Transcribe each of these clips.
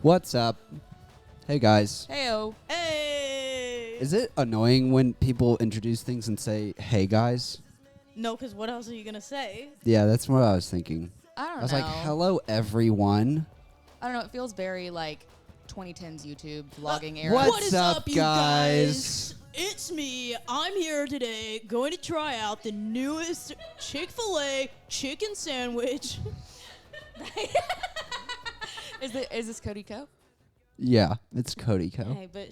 What's up? Hey guys. Heyo. Hey! Is it annoying when people introduce things and say, hey guys? No, because what else are you going to say? Yeah, that's what I was thinking. I don't know. I was like, hello everyone. I don't know. It feels very like 2010s YouTube vlogging era. What? What's up, you guys? It's me. I'm here today going to try out the newest Chick-fil-A chicken sandwich. Is this Cody Co? Yeah, it's Cody Co. Hey, but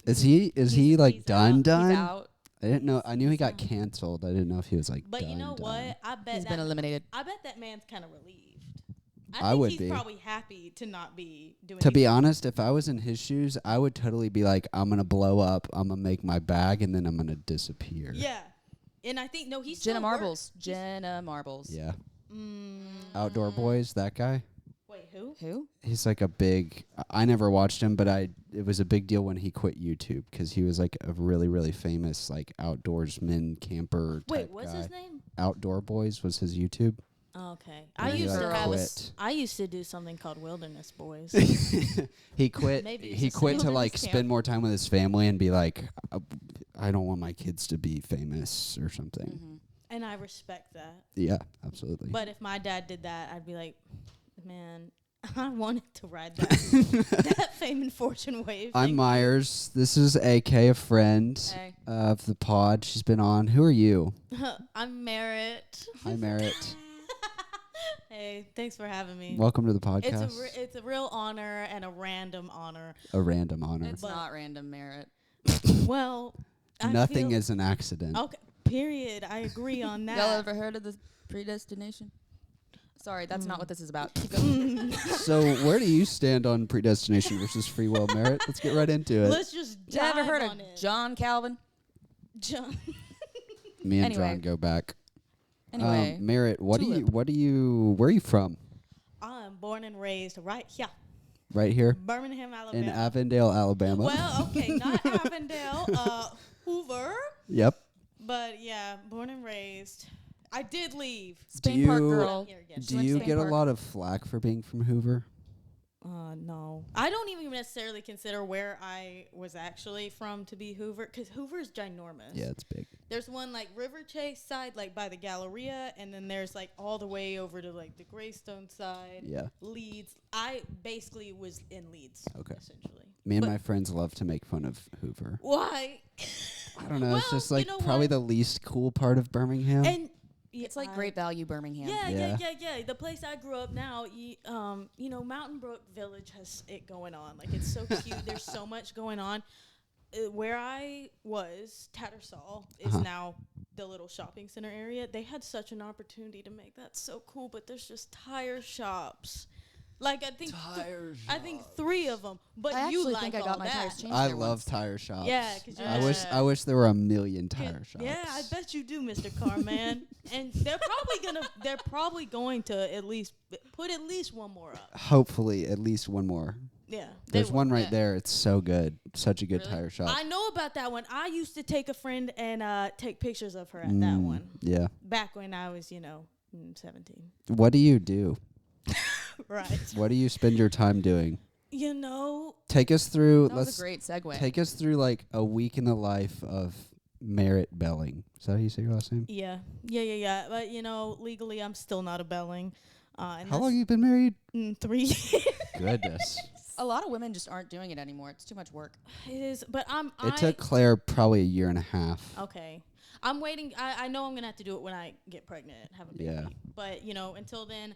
Is he like he's done? out. Done? He's out. I didn't know. I knew he got canceled. I didn't know if he was like. But done, you know done. what? I bet He's been eliminated. I bet that man's kind of relieved. I think would he's be. probably happy to not be doing. To be anything. honest, if I was in his shoes, I would totally be like, I'm gonna blow up. I'm gonna make my bag, and then I'm gonna disappear. Yeah, and I think he's Jenna still Marbles. Jenna Marbles. Yeah. Mm, Outdoor Boys, that guy. wait, who? Who? He's like a big. I never watched him, but it was a big deal when he quit YouTube because he was like a really, really famous like outdoorsman camper. Wait, type what's guy. his name? Outdoor Boys was his YouTube. Okay, And he, like, quit. I used to do something called Wilderness Boys. He quit. Maybe it's He just quit to wilderness like camp. spend more time with his family and be like, I don't want my kids to be famous or something. Mm-hmm. And I respect that. Yeah, absolutely. But if my dad did that, I'd be like, man, I wanted to ride that fame and fortune wave. I'm Myers. This is AK, a friend Hey. of the pod. She's been on. Who are you? I'm Merritt. Hi, Merritt. Hey, thanks for having me. Welcome to the podcast. It's a real honor and a random honor. A random honor. It's But- not random merit. Well, I Nothing feel- is an accident. Okay, period. I agree on that. Y'all ever heard of the predestination? Sorry, that's not what this is about. Keep going. So where do you stand on predestination versus free will, Merritt? Let's get right into it. Let's just You ever dive heard of on it. John Calvin? John. Me and Anyway. John go back. Anyway, Merritt, where Tulip. are you from? I'm born and raised right here, Right here Birmingham, Alabama. in Avondale, Alabama. Well, okay, not Avondale, Hoover, Yep. but yeah, born and raised. I did leave. Spain Park you- girl. Here again. Do went to you Spain get Park. a lot of flack for being from Hoover? No, I don't even necessarily consider where I was actually from to be Hoover, because Hoover's ginormous. Yeah, it's big. There's one like River Chase side, like by the Galleria, and then there's like all the way over to like the Greystone side. Yeah. Leeds. I basically was in Leeds. Okay. Essentially. Me and But- my friends love to make fun of Hoover. Why? I don't know. It's Well, just like you know probably what? the least cool part of Birmingham. And It's like Great Value Birmingham. Yeah. Yeah. The place I grew up now, Mountain Brook Village has it going on. Like, it's so cute. There's so much going on. Where I was, Tattersall is now the little shopping center area. They had such an opportunity to make that so cool, but there's just tire shops. Like, I think I think 3 of them. But I you actually like think I all got my that. tires changed. I there love once. tire shops. Yeah, 'cause you I wish there were a million tire shops. Yeah, I bet you do, Mr. Carman. And they're probably going to at least put at least one more up. Hopefully, at least one more. Yeah. they There's will. one right Yeah. there. It's so good. Such a good Really? tire shop. I know about that one. I used to take a friend and take pictures of her at that one. Yeah. Back when I was, 17. What do you do? Right. What do you spend your time doing? Take us through. That was a great segue. take us through like a week in the life of Merritt Belling. Is that how you say your last name? Yeah. But, legally I'm still not a Belling. And How long you been married? 3 years. Goodness. A lot of women just aren't doing it anymore. It's too much work. It is, but It took Claire probably a year and a half. Okay. I'm waiting. I know I'm going to have to do it when I get pregnant and have a baby. Yeah. But, until then,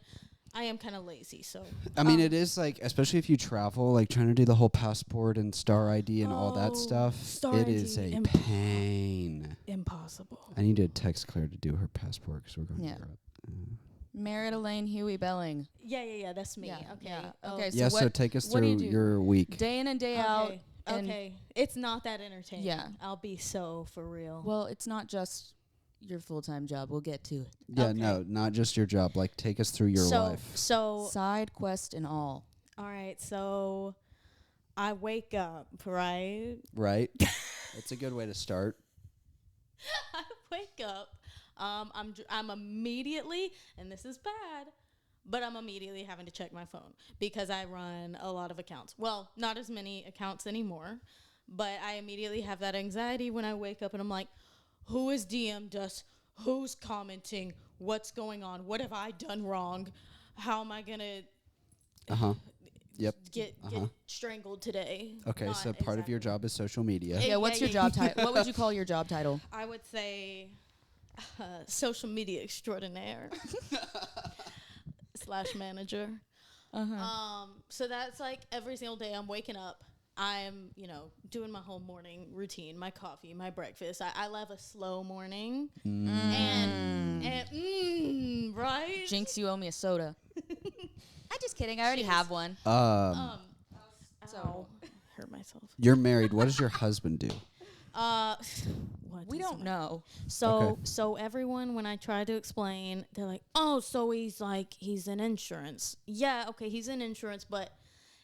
I am kind of lazy. So I mean, it is like, especially if you travel, like trying to do the whole passport and star ID and all that Oh, stuff. star It is ID, a pain. impossible. I need to text Claire to do her passport because we're going Yeah. to Europe. Merritt Elaine Huey Belling. Yeah. That's me. Yeah, Okay. yeah. Oh, Okay, Yeah, So so what- take us what do you through do? your week. Day in and day out. Okay. and- Okay. It's not that entertaining. Yeah. I'll be so for real. Well, it's not just your full-time job. We'll get to it. Yeah, Okay. no, not just your job. Like, take us through your life. So, Side quest and all. all right. So, I wake up, right? Right? It's a good way to start. I wake up. I'm immediately, and this is bad, but I'm immediately having to check my phone because I run a lot of accounts. Well, not as many accounts anymore, but I immediately have that anxiety when I wake up and I'm like, who has DM'd us? Who's commenting? What's going on? What have I done wrong? How am I going to Yep. get strangled today? Okay, Not so part of your exactly. job is social media. Yeah, what's your job title? What would you call your job title? I would say social media extraordinaire / manager. So that's like every single day I'm waking up. I'm, doing my whole morning routine, my coffee, my breakfast. I love a slow morning. And right? Jinx, you owe me a soda. I'm just kidding. I already have one. So hurt myself. You're married. What does your husband do? What We don't know. So everyone, when I try to explain, they're like, oh, so he's in insurance. Yeah, okay, he's in insurance, but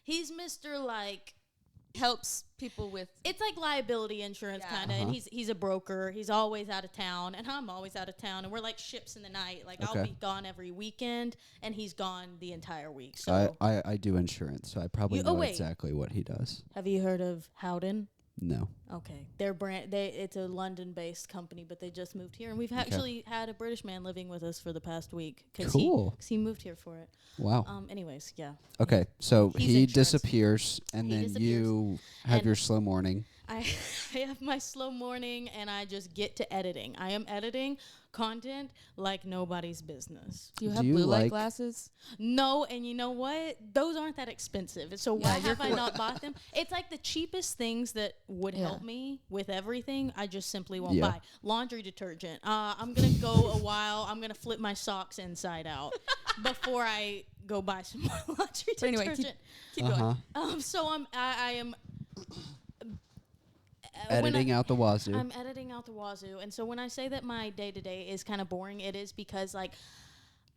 he's Mr. like, Helps people with. it's like liability insurance kind of, and he's a broker. He's always out of town, and I'm always out of town, and we're like ships in the night. Like I'll be gone every weekend, and he's gone the entire week. So I do insurance, so I probably know wait. exactly what he does. have you heard of Howden? No. Okay, it's a London-based company, but they just moved here, and we've actually had a British man living with us for the past week. Cool. Because he moved here for it. Wow. Anyways, yeah. Okay, so He's he insurance. disappears, and He then disappears. you have And your slow morning. I have my slow morning, and I just get to editing. I am editing content like nobody's business. Do you have Do you blue light like- glasses? No, and you know what? Those aren't that expensive. So why have I not bought them? It's like the cheapest things that would help me with everything. I just simply won't buy. Laundry detergent. I'm going to go a while. I'm going to flip my socks inside out before I go buy some more laundry But anyway, detergent. keep going. So I am Editing out the wazoo. I'm editing out the wazoo. And so when I say that my day-to-day is kind of boring, it is because, like,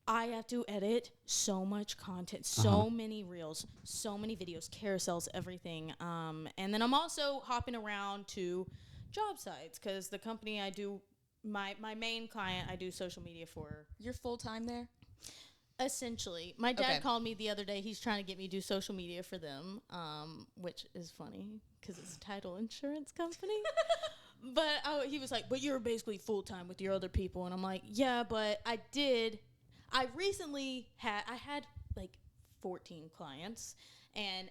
I have to edit so much content, so many reels, so many videos, carousels, everything. And then I'm also hopping around to job sites because the company I do, my main client I do social media for. You're full time there? Essentially. My dad Okay. called me the other day. He's trying to get me to do social media for them, which is funny because it's a title insurance company. But he was like, but you're basically full-time with your other people. And I'm like, yeah, but I recently had like 14 clients. And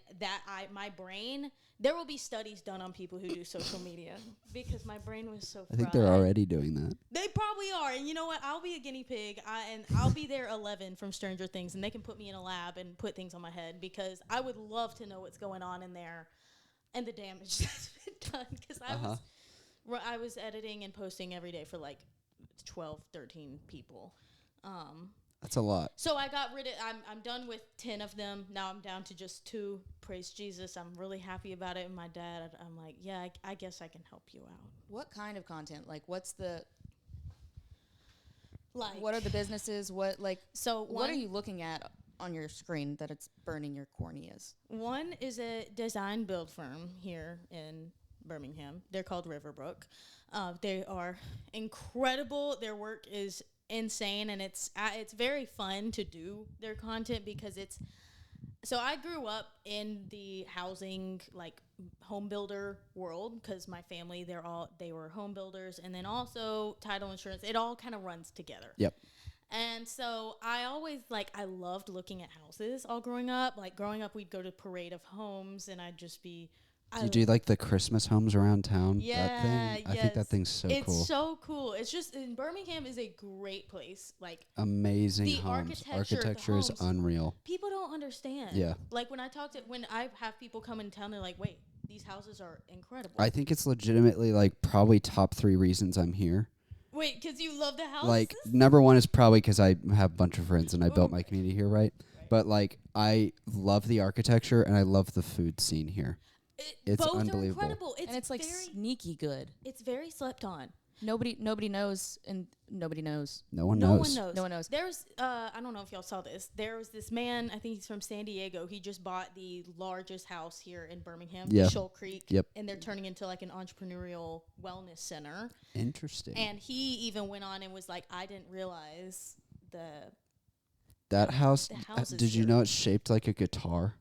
my brain, there will be studies done on people who do social media because my brain was so I think fried. they're already doing that. They probably are. And you know what? I'll be a guinea pig. And I'll be there 11 from Stranger Things. And they can put me in a lab and put things on my head because I would love to know what's going on in there and the damage that's been done. Because I was editing and posting every day for like 12, 13 people. That's a lot. So I got rid of, I'm done with 10 of them. Now I'm down to just 2. Praise Jesus. I'm really happy about it. And my dad, I'm like, yeah, I guess I can help you out. What kind of content? Like, what are the businesses? What are you looking at on your screen that it's burning your corneas? One is a design build firm here in Birmingham. They're called Riverbrook. They are incredible. Their work is insane, and it's very fun to do their content because so I grew up in the housing, like, home builder world because my family, they were home builders, and then also title insurance. It all kind of runs together. Yep. And so I loved looking at houses all growing up. Like, growing up, we'd go to Parade of Homes, and I'd just be... Do you do like the Christmas homes around town? Yeah, that thing? I think that thing's so cool. It's so cool. It's just, Birmingham is a great place. Like, amazing the homes. architecture Is of the unreal. people don't understand. Yeah. Like, when I have people come in town, they're like, wait, these houses are incredible. I think it's legitimately like probably top 3 reasons I'm here. Wait, because you love the houses? Like, number 1 is probably because I have a bunch of friends and I built my community here, right? But like, I love the architecture and I love the food scene here. It's both unbelievable. are incredible. It's like sneaky good. It's very slept on. Nobody knows, and nobody knows. No one No knows. one knows. No one knows. There's, I don't know if y'all saw this. There was this man, I think he's from San Diego. He just bought the largest house here in Birmingham, Shoal Creek. Yep. And they're turning into like an entrepreneurial wellness center. Interesting. And he even went on and was like, I didn't realize That house, The house is did you here. know it's shaped like a guitar?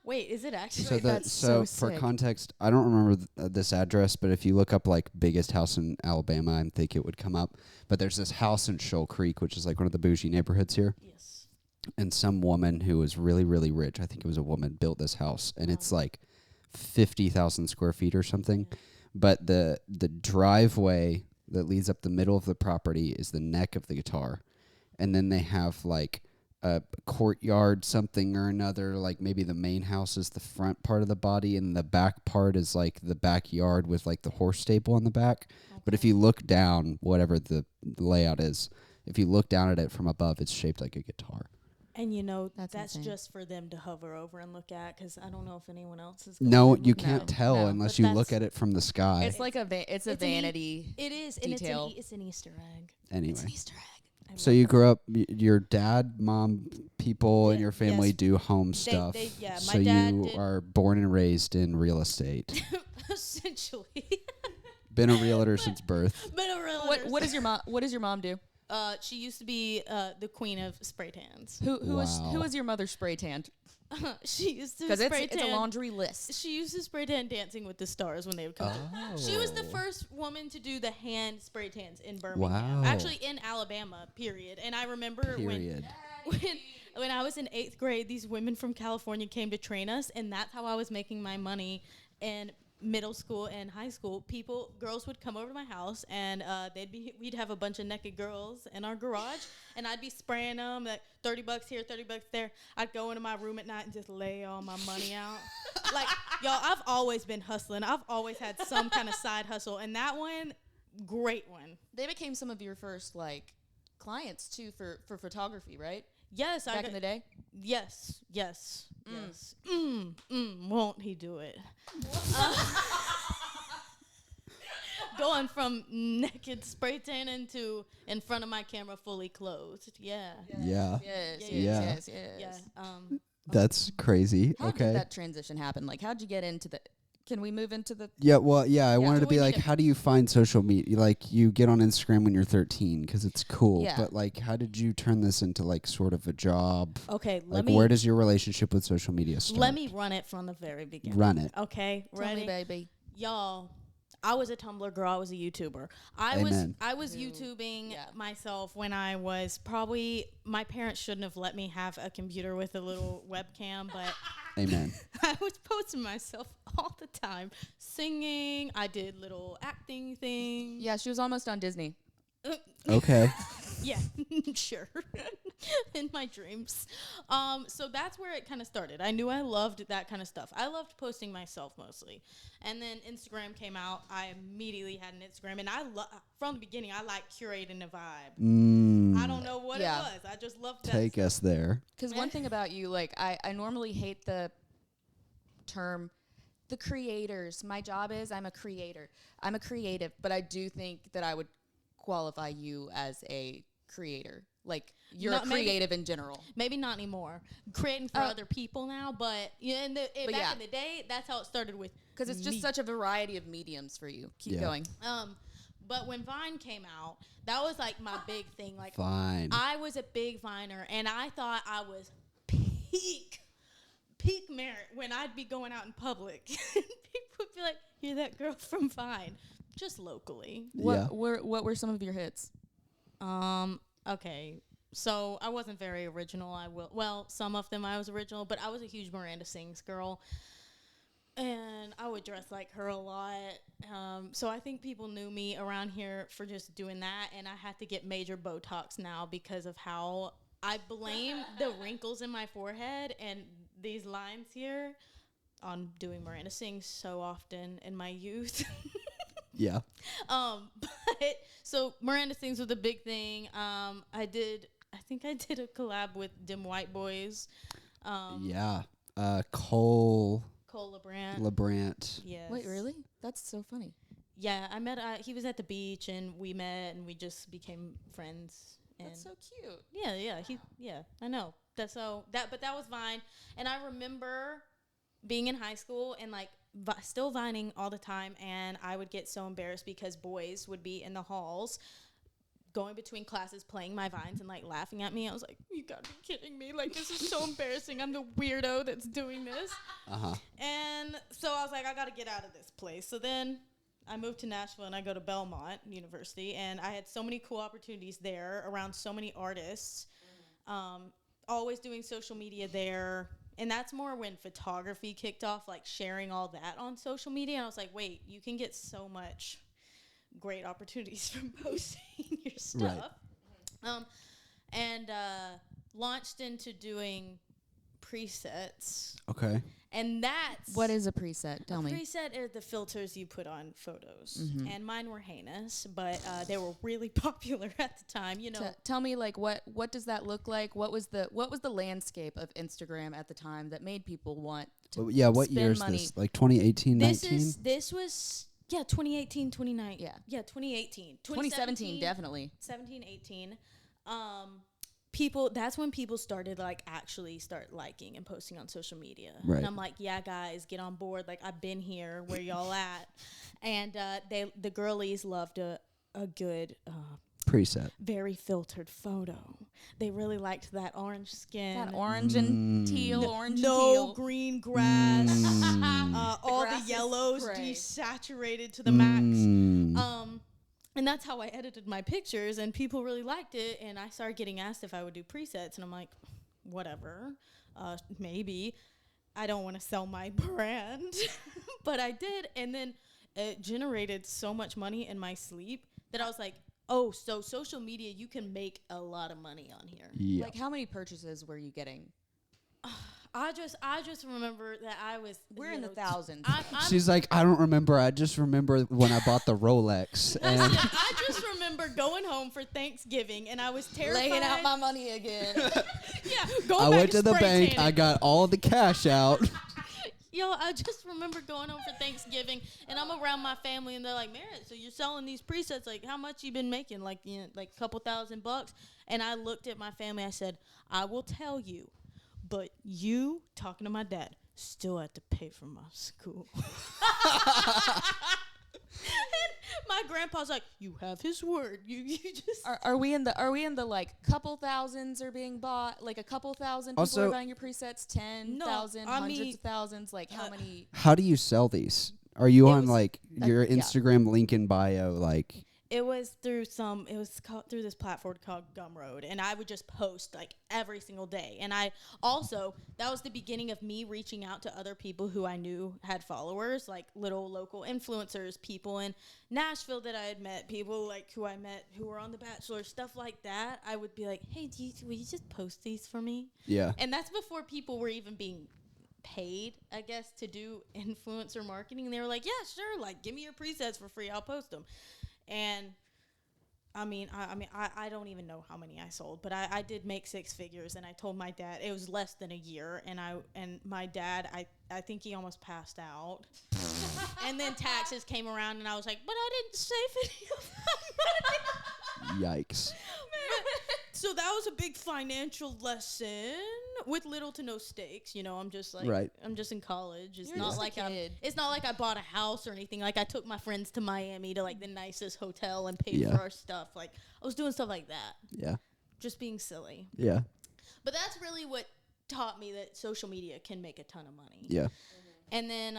Wait, is it actually? So That's so so for sick. context, I don't remember this address, but if you look up like biggest house in Alabama, I think it would come up. But there's this house in Shoal Creek, which is like one of the bougie neighborhoods here. Yes. And some woman who was really, really rich, I think it was a woman, built this house, and it's like 50,000 square feet or something. Yeah. But the driveway that leads up the middle of the property is the neck of the guitar, and then they have like a courtyard something or another, like maybe the main house is the front part of the body and the back part is like the backyard with like the horse stable on the back. But if you look down, whatever the layout is, if you look down at it from above, it's shaped like a guitar. And That's that's insane. just for them to hover over and look at, because I don't know if anyone else is. No, going you to can't look. tell No. unless But you look that's- at it from the sky. It's like it's a It's an e- vanity. It is, and detail. it's an Easter egg. Anyway. It's an Easter egg. I So love you it. grew up, your dad, mom, people in Yeah, your family yes. do home stuff. Yeah, so my dad you did. are born and raised in real estate. Essentially. Been a realtor since birth. But a realtor. What does your mom do? She used to be the queen of spray tans. Who Wow. was your mother spray tanned? She used to Because spray it's a tan. laundry list. She used to spray tan Dancing with the Stars when they would come. out. She was the first woman to do the hand spray tans in Birmingham. Wow. Actually, in Alabama. Period. And I remember Period. when I was in 8th grade, these women from California came to train us, and that's how I was making my money in middle school and high school. Girls would come over to my house, and we'd have a bunch of naked girls in our garage, and I'd be spraying them like $30 here, $30 there. I'd go into my room at night and just lay all my money out. Like, y'all, I've always been hustling. I've always had some kind of side hustle, and that one, great one. They became some of your first like clients too for photography, right? Yes, Back in the day. Yes. Won't he do it? Going from naked spray tanning to in front of my camera fully clothed. Yeah. Yeah. Yes. Yeah. That's crazy. How Okay. did that transition happen? Like, how'd you get into the? Can we move into the? Yeah, well, yeah, I wanted Do to be we like, need to- how do you find social media? Like, you get on Instagram when you're 13 because it's cool. Yeah. But, like, how did you turn this into, like, sort of a job? Okay, Like, where does your relationship with social media start? let me run it from the very beginning. Run it. Okay, Tell me, ready? baby. Y'all, I was a Tumblr girl. I was a YouTuber. Amen. I was YouTubing Yeah. myself when I was probably, my parents shouldn't have let me have a computer with a little webcam, but Amen. I was posting myself all the time, singing. I did little acting things. Yeah, she was almost on Disney. Okay. Yeah, sure. In my dreams. So that's where it kind of started. I knew I loved that kind of stuff. I loved posting myself mostly. And then Instagram came out. I immediately had an Instagram. And from the beginning, I like curating a vibe. I don't know what Yeah. it was. I just loved that. Take us there. Because one thing about you, like, I normally hate the term the creators. My job is I'm a creator. I'm a creative, but I do think that I would qualify you as a creator. Like, you're Not a maybe- creative in general. Maybe not anymore. Creating for other people now. But yeah, But back yeah. in the day, that's how it started with Because it's just me. such a variety of mediums for you. Keep Yeah. going. But when Vine came out, that was like my big thing. Like, Fine. I was a big Viner, and I thought I was peak Merritt when I'd be going out in public. People would be like, "You're that girl from Vine," just locally. Yeah. What were some of your hits? Okay. So I wasn't very original. Well, some of them I was original, but I was a huge Miranda Sings girl. And I would dress like her a lot. So I think people knew me around here for just doing that. And I had to get major Botox now because of how I blame the wrinkles in my forehead and these lines here on doing Miranda Sings so often in my youth. Yeah. But so Miranda Sings was a big thing. I think I did a collab with Dim White Boys. Yeah. Cole LeBrant. Yes. Wait, really? That's so funny. Yeah, I met. He was at the beach, and we met, and we just became friends. And That's so cute. yeah. I know. But that was Vine, and I remember being in high school and like still vining all the time, and I would get so embarrassed because boys would be in the halls going between classes playing my vines and like laughing at me. I was like, you gotta be kidding me. Like, this is so embarrassing. I'm the weirdo that's doing this. And so I was like, I gotta get out of this place. So then I moved to Nashville and I go to Belmont University, and I had so many cool opportunities there around so many artists. Always doing social media there. And that's more when photography kicked off, like sharing all that on social media. And I was like, wait, you can get so much great opportunities from posting your stuff. Right. And launched into doing presets. Okay. And that's... What is a preset? Tell me. Preset are the filters you put on photos. And mine were heinous, but they were really popular at the time, you know. Tell me, like, what does that look like? What was the landscape of Instagram at the time that made people want to what spend year is money? this? Like 2018, 19? This was... Yeah, 2018, 2019. Yeah, 2018. 2017, definitely. 17, 18. That's when people started, like, actually start liking and posting on social media. Right. And I'm like, yeah, guys, get on board. Like, I've been here. Where y'all at? And the girlies loved a good... preset. Very filtered photo. They really liked that orange skin. That orange and teal, orange and no teal. green grass. All grass the yellows is gray. desaturated to the max. And that's how I edited my pictures, and people really liked it. And I started getting asked if I would do presets, and I'm like, whatever, maybe. I don't want to sell my brand, but I did. And then it generated so much money in my sleep that I was like, oh, so social media, you can make a lot of money on here. Yeah. Like, how many purchases were you getting? I just remember that I was... We're in the thousands. She's like, I don't remember. I just remember when I bought the Rolex. And I just remember going home for Thanksgiving, and I was terrified. Laying out my money again. Yeah, I went to the bank. I got all the cash out. Yo, I just remember going home for Thanksgiving, and I'm around my family, and they're like, Merritt, so you're selling these presets, like, how much you been making? Like, like a couple $1,000. And I looked at my family, I said, I will tell you, but you, talking to my dad, still have to pay for my school. My grandpa's like, you have his word. You just are we in the like couple thousands are being bought? Like a couple thousand people Also, are buying your presets? 10,000, hundreds of thousands? Like how many? How do you sell these? Are you on was, like your Instagram link in bio? Like it was through through this platform called Gumroad, and I would just post like every single day. And I also, that was the beginning of me reaching out to other people who I knew had followers, like little local influencers, people in Nashville that I had met, people like who I met who were on The Bachelor, stuff like that. I would be like, hey, will you just post these for me? Yeah. And that's before people were even being paid, I guess, to do influencer marketing. And they were like, yeah, sure, like give me your presets for free, I'll post them. And I mean, I don't even know how many I sold, but I did make six figures. And I told my dad it was less than a year, and my dad, I think he almost passed out. And then taxes came around, and I was like, but I didn't save any of that money. Yikes. So that was a big financial lesson with little to no stakes. You know, I'm just like, right. I'm just in college. It's You're not just like a kid. it's not like I bought a house or anything. Like I took my friends to Miami to like the nicest hotel and paid for our stuff. Like I was doing stuff like that. Yeah. Just being silly. Yeah. But that's really what taught me that social media can make a ton of money. Yeah. And then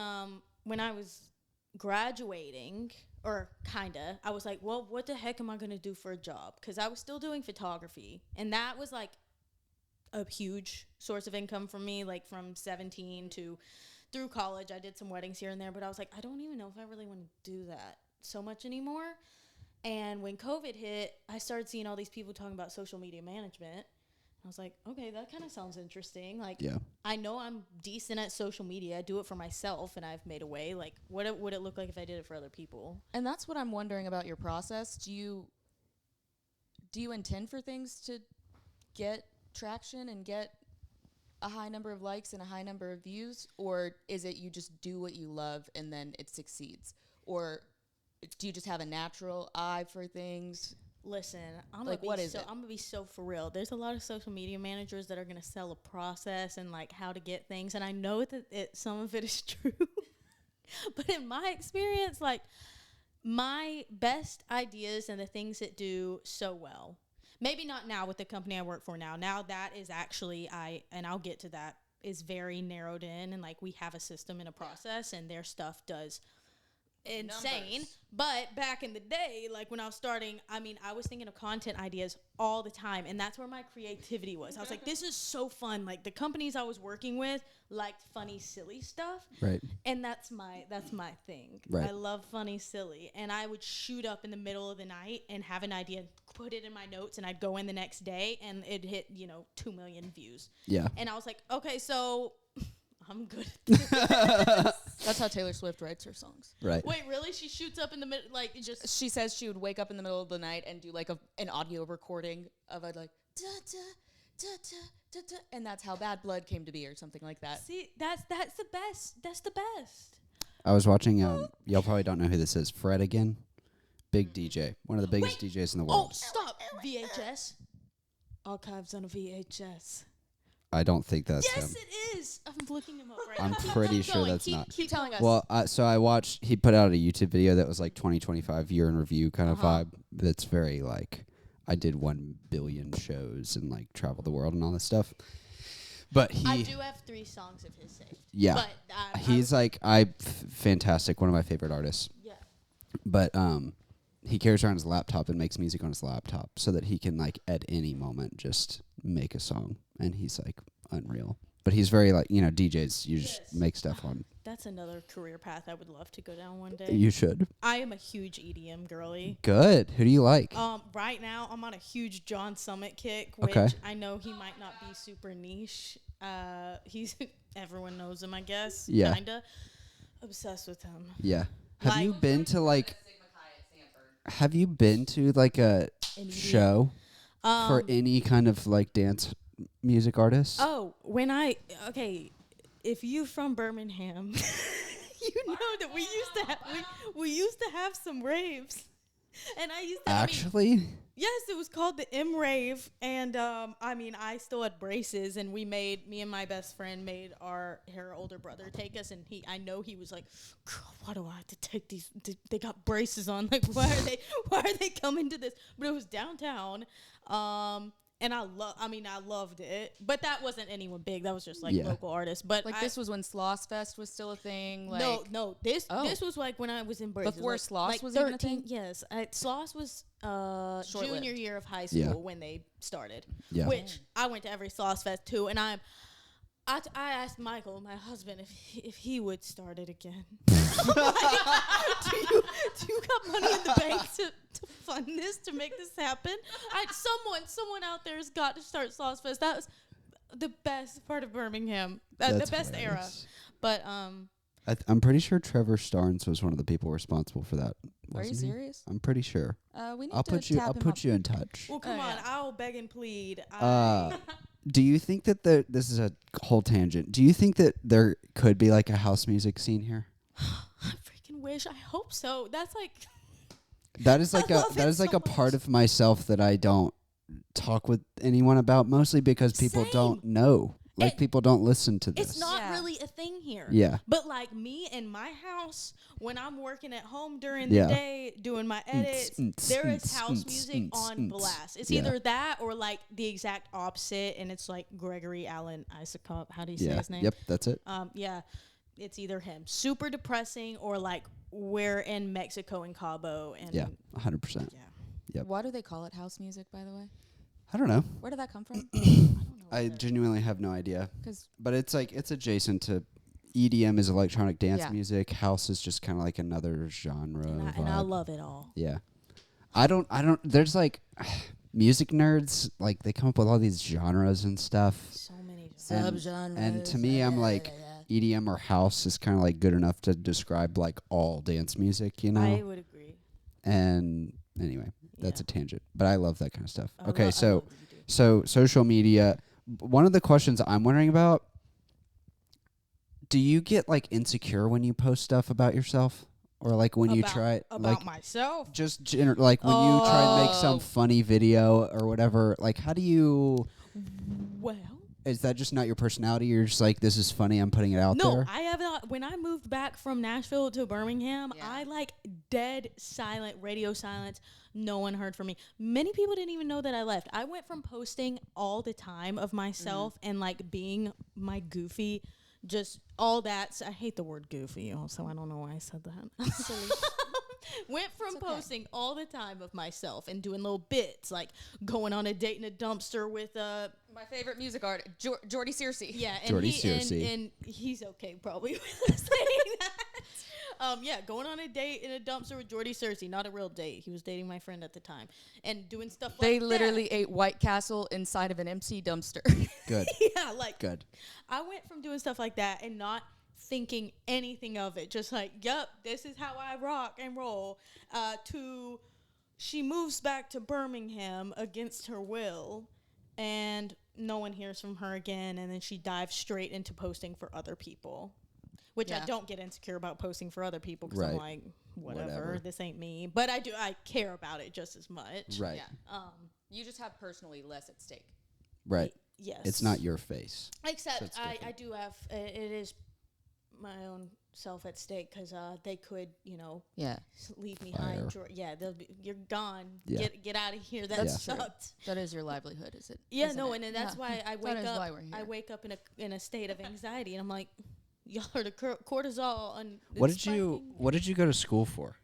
when I was graduating, or kinda, I was like, well, what the heck am I gonna do for a job? Because I was still doing photography, and that was like a huge source of income for me, like from 17 to through college. I did some weddings here and there, but I was like, I don't even know if I really want to do that so much anymore. And when COVID hit, I started seeing all these people talking about social media management. I was like, okay, that kind of sounds interesting. Like, I know I'm decent at social media. I do it for myself, and I've made a way. Like, what would it look like if I did it for other people? And that's what I'm wondering about your process. Do you intend for things to get traction and get a high number of likes and a high number of views? Or is it you just do what you love and then it succeeds? Or do you just have a natural eye for things? Listen, I'm like, gonna be so for real. There's a lot of social media managers that are gonna sell a process and like how to get things, and I know that some of it is true. But in my experience, like my best ideas and the things that do so well. Maybe not now with the company I work for now. Now that is actually and I'll get to that, is very narrowed in, and like we have a system and a process, and their stuff does insane. Numbers. But back in the day, like when I was starting, I mean, I was thinking of content ideas all the time, and that's where my creativity was. I was like, this is so fun. Like the companies I was working with liked funny, silly stuff. Right. And that's my thing. Right. I love funny, silly. And I would shoot up in the middle of the night and have an idea, put it in my notes, and I'd go in the next day and it'd hit, 2 million views. Yeah. And I was like, okay, so I'm good. That's how Taylor Swift writes her songs. Right. Wait, really? She shoots up in the middle, like, just. She says she would wake up in the middle of the night and do like an audio recording of it, like da da da da da da, and that's how Bad Blood came to be, or something like that. See, that's the best. That's the best. I was watching. Y'all probably don't know who this is. Fred again, big DJ, one of the biggest DJs in the Oh, world. stop. VHS. Archives on a VHS. I don't think that's Yes, him. it is. I'm looking him up right I'm now. pretty Keep sure going. that's not. Keep telling us. Well, so I watched. He put out a YouTube video that was like 2025 year in review kind of vibe. That's very like I did 1 billion shows and like traveled the world and all this stuff. But I do have 3 songs of his saved. Yeah. But he's like fantastic, one of my favorite artists. yeah. But he carries around his laptop and makes music on his laptop so that he can like at any moment just make a song, and he's like unreal. But he's very like DJs. You just make stuff on. That's another career path I would love to go down one day. You should. I am a huge EDM girly. Good. Who do you like? Right now I'm on a huge John Summit kick, which Okay. I know he might not be super niche. He's everyone knows him, I guess. Yeah. Kinda obsessed with him. Yeah. Have Like- you been to like? Have you been to like a An EDM. show for any kind of like dance music artist? Oh, if you from Birmingham, you know that we used to have some raves, and I used to Actually. yes, it was called the M Rave, and I still had braces, and me and my best friend made her older brother take us, and I know he was like, why do I have to take these? They got braces on, like why are they coming to this? But it was downtown, and I loved it, but that wasn't anyone big. That was just like local artists. But like this was when Sloss Fest was still a thing. Like no, this was like when I was in braces. Before like, Sloss like was 13, even a thing? Yes, Sloss was Short-lived. junior year of high school Yeah. when they started. Yeah. Which I went to every Sloss Fest too, and I asked Michael, my husband, if he would start it again. Like, do you got money in the bank to fund this, to make this happen? Someone out there has got to start Sloss Fest. That was the best part of Birmingham. The That's best era. hilarious. But I'm pretty sure Trevor Starnes was one of the people responsible for that. Are you wasn't he? serious? I'm pretty sure. We need I'll to put you. tap I'll him put up. you in touch. well, come Oh, on, yeah. I'll beg and plead. Do you think that this is a whole tangent? Do you think that there could be like a house music scene here? I freaking wish. I hope so. That's like That is like I a love it so part much. of myself that I don't talk with anyone about, mostly because people Same. don't know. Like It- people don't listen to this. it's not Yeah. really a thing here. Yeah. But like me in my house, when I'm working at home during Yeah. the day doing my edits, there is house music on blast. It's Yeah. either that or like the exact opposite, and it's like Gregory Alan Isakov. How do you say Yeah. his name? Yep. That's it. Yeah, it's either him, super depressing, or like we're in Mexico in Cabo, and Yeah. 100%. yeah. Yep. Why do they call it house music, by the way? I don't know. Where did that come from? I genuinely have no idea. 'Cause But it's like it's adjacent to EDM is electronic dance Yeah. music. House is just kind of like another genre. And I vibe. love it all. Yeah. I don't. There's like music nerds. Like they come up with all these genres and stuff. So many. And- subgenres. and to me, I'm like, EDM or house is kind of like good enough to describe like all dance music, you know. I would agree. And anyway, that's Yeah. a tangent. But I love that kind of stuff. I Okay, I so love that you do. so social media. One of the questions I'm wondering about: do you get like insecure when you post stuff about yourself, or like when you About- try about like myself. just like when you try and make some Oh. funny video or whatever? Like, how do you? Well, Is that just not your personality? You're just like, this is funny. I'm putting it out no, there. I have not. When I moved back from Nashville to Birmingham, Yeah. I like dead silent, radio silence. No one heard from me. Many people didn't even know that I left. I went from posting all the time of myself and like being my goofy, just all that. So I hate the word goofy, also. I don't know why I said that. Silly. Went from okay. posting all the time of myself and doing little bits like going on a date in a dumpster with My favorite music artist, Jordy Searcy. yeah, and Jordy he Searcy. and he's okay probably with us saying that. Yeah, going on a date in a dumpster with Jordy Searcy, not a real date. He was dating my friend at the time, and doing stuff They like that. literally ate White Castle inside of an empty dumpster. Good. Yeah, like Good. I went from doing stuff like that and not thinking anything of it, just like, yep, this is how I rock and roll, to she moves back to Birmingham against her will, and no one hears from her again, and then she dives straight into posting for other people, which I Yeah. don't get insecure about posting for other people because I'm Right. like, whatever, Whatever. this ain't me, but I care about it just as much. Right. Yeah. You just have personally less at stake. Right. Yes. It's not your face. Except That's I different. do have, it is my own self at stake because they could, Yeah. leave me Fire. high. Yeah, they'll be, you're gone. Yeah. Get out of here. That That's true. sucked. That is your livelihood, is it? Yeah, isn't no, it? and then that's Yeah. why I That wake is up. why we're here. I wake up in a state of anxiety, and I'm like, y'all are the cortisol. And What did you go to school for?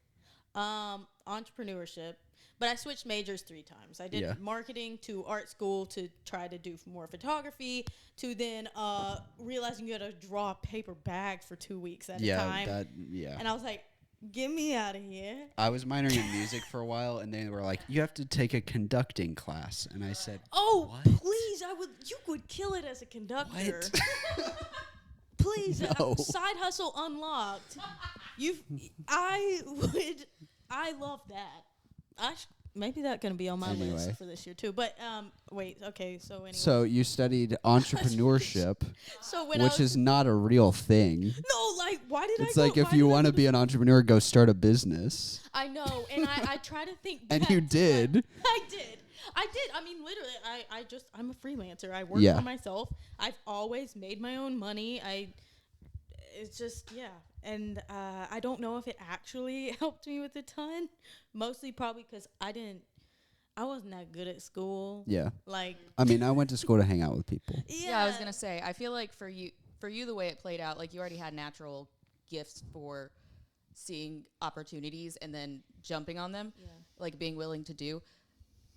Entrepreneurship. But I switched majors 3 times. I did Yeah. marketing to art school to try to do more photography to then realizing you had to draw paper bags for 2 weeks at a time. And I was like, get me out of here. I was minoring in music for a while, and they were like, "You have to take a conducting class," and I said, Oh, What? please! You would kill it as a conductor. "What?" Please, No. side hustle unlocked. I love that. Maybe that's gonna be on my Anyway. list for this year too. But wait, okay. So anyway, So you studied entrepreneurship, so when which is not a real thing. no, like why did It's I? like if you want to be an entrepreneur, go start a business. I know, and I try to think. And back you to what- did. I did. I mean, literally, I'm a freelancer. I work Yeah. for myself. I've always made my own money. It's just, yeah. And I don't know if it actually helped me with a ton. Mostly probably because I wasn't that good at school. Yeah. Like, I mean, I went to school to hang out with people. Yeah, I was gonna say. I feel like for you, the way it played out, like you already had natural gifts for seeing opportunities and then jumping on them, Yeah. like being willing to do.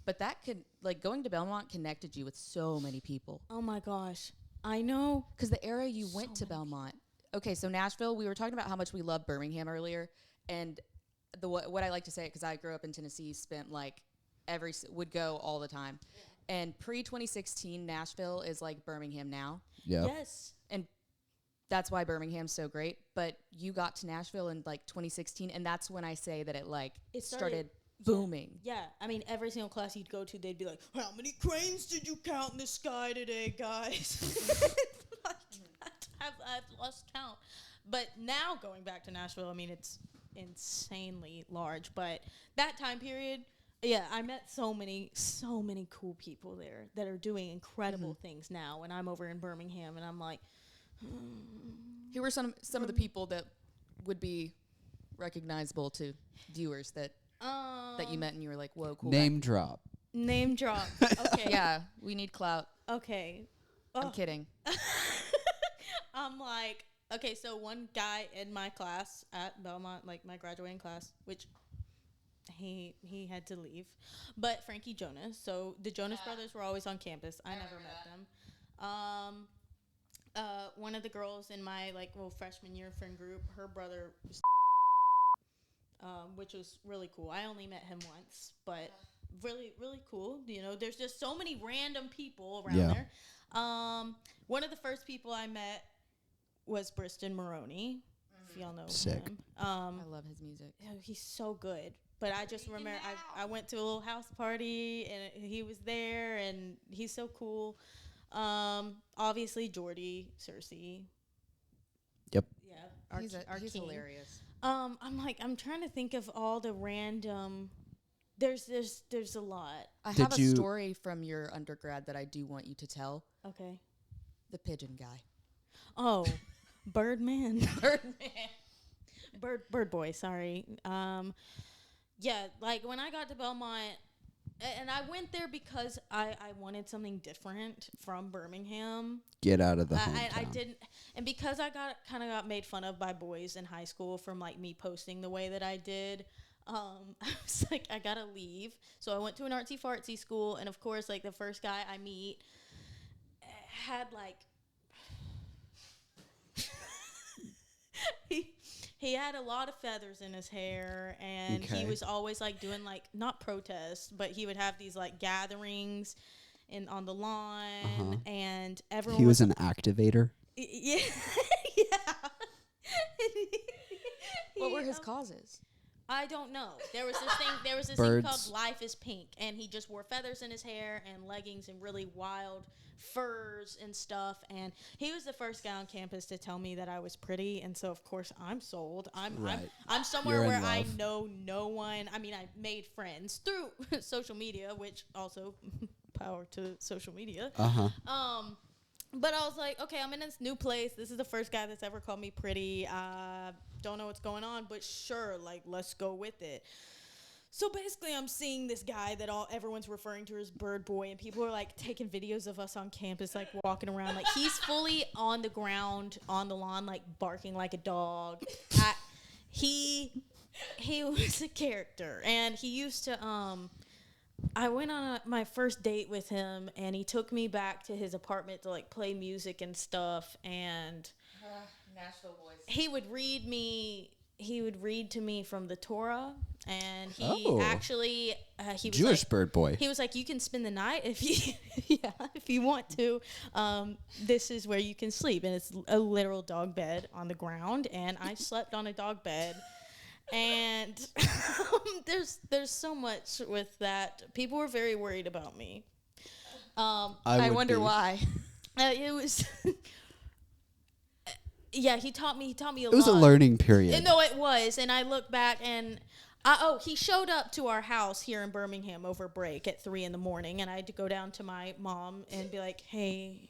But that could, like, going to Belmont connected you with so many people. Oh my gosh. I know. Because the era you went to many Belmont. Okay, so Nashville, we were talking about how much we love Birmingham earlier. And what I like to say, because I grew up in Tennessee, spent like would go all the time. Yeah. And pre-2016, Nashville is like Birmingham now. Yeah. Yes. And that's why Birmingham's so great. But you got to Nashville in like 2016, and that's when I say that it started booming. Yeah, I mean, every single class you'd go to, they'd be like, how many cranes did you count in the sky today, guys? I've lost count. But now going back to Nashville, I mean, it's insanely large. But that time period, yeah, I met so many cool people there that are doing incredible things now. And I'm over in Birmingham, and I'm like, Who were some of the people that would be recognizable to viewers that you met and you were like, whoa, cool. Name drop. name drop. Okay. Yeah, we need clout. Okay. I'm Oh. kidding. I'm like, okay, so one guy in my class at Belmont, like my graduating class, which he had to leave, but Frankie Jonas. So the Jonas Brothers were always on campus. I never met them. One of the girls in my freshman year friend group, her brother was which was really cool. I only met him once, but really, really cool. You know, there's just so many random people around there. One of the first people I met was Briston Maroney, if y'all know Sick. him. I love his music. Oh, he's so good. But I just remember I went to a little house party and he was there and he's so cool. Obviously Jordy Searcy. Yep. Yeah, our He's king. hilarious. I'm trying to think of all the random. There's a lot. I Did have a you- story from your undergrad that I do want you to tell. Okay. The pigeon guy. Oh, Birdman. Birdman. Bird Boy, sorry. Yeah, like when I got to Belmont, and I went there because I wanted something different from Birmingham. Get out of the hometown. I didn't, and because I got made fun of by boys in high school from like me posting the way that I did. I was like, I gotta leave. So I went to an artsy fartsy school, and of course, like the first guy I meet had like he had a lot of feathers in his hair, and he was always like doing like not protests, but he would have these like gatherings on the lawn, and everyone. He was an activator. Yeah, yeah. What were his causes? I don't know. There was this thing called Life is Pink, and he just wore feathers in his hair and leggings and really wild furs and stuff, and he was the first guy on campus to tell me that I was pretty, and so of course I'm sold. I'm somewhere where I know no one. I mean, I made friends through social media, which also power to social media. But I was like, okay, I'm in this new place. This is the first guy that's ever called me pretty. Don't know what's going on, but sure, like, let's go with it. So basically, I'm seeing this guy that everyone's referring to as Bird Boy, and people are, like, taking videos of us on campus, like, walking around. Like, he's fully on the ground, on the lawn, like, barking like a dog. He was a character, and he used to, I went on my first date with him, and he took me back to his apartment to, like, play music and stuff, and Nashville boys. he would read to me from the Torah, and he actually he was Jewish like, Bird Boy. He was like, you can spend the night if you want to. This is where you can sleep, and it's a literal dog bed on the ground, and I slept on a dog bed. And there's so much with that. People were very worried about me. I wonder why. It was yeah, he taught me a lot. It was a learning period. And no, it was. And I look back, and he showed up to our house here in Birmingham over break at 3 a.m, and I had to go down to my mom and be like, hey,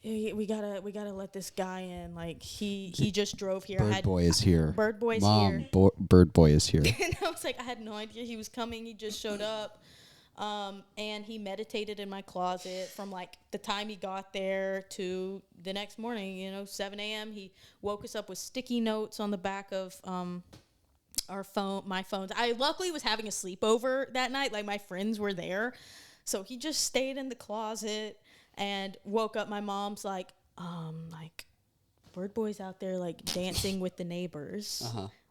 we gotta let this guy in. Like he just drove here. Bird Boy is here. Bird Boy's Mom, here. Bird Boy is here. And I was like, I had no idea he was coming. He just showed up. And he meditated in my closet from like the time he got there to the next morning, 7 a.m. He woke us up with sticky notes on the back of my phones. I luckily was having a sleepover that night. Like my friends were there. So he just stayed in the closet and woke up. My mom's like Bird Boy's out there like dancing with the neighbors.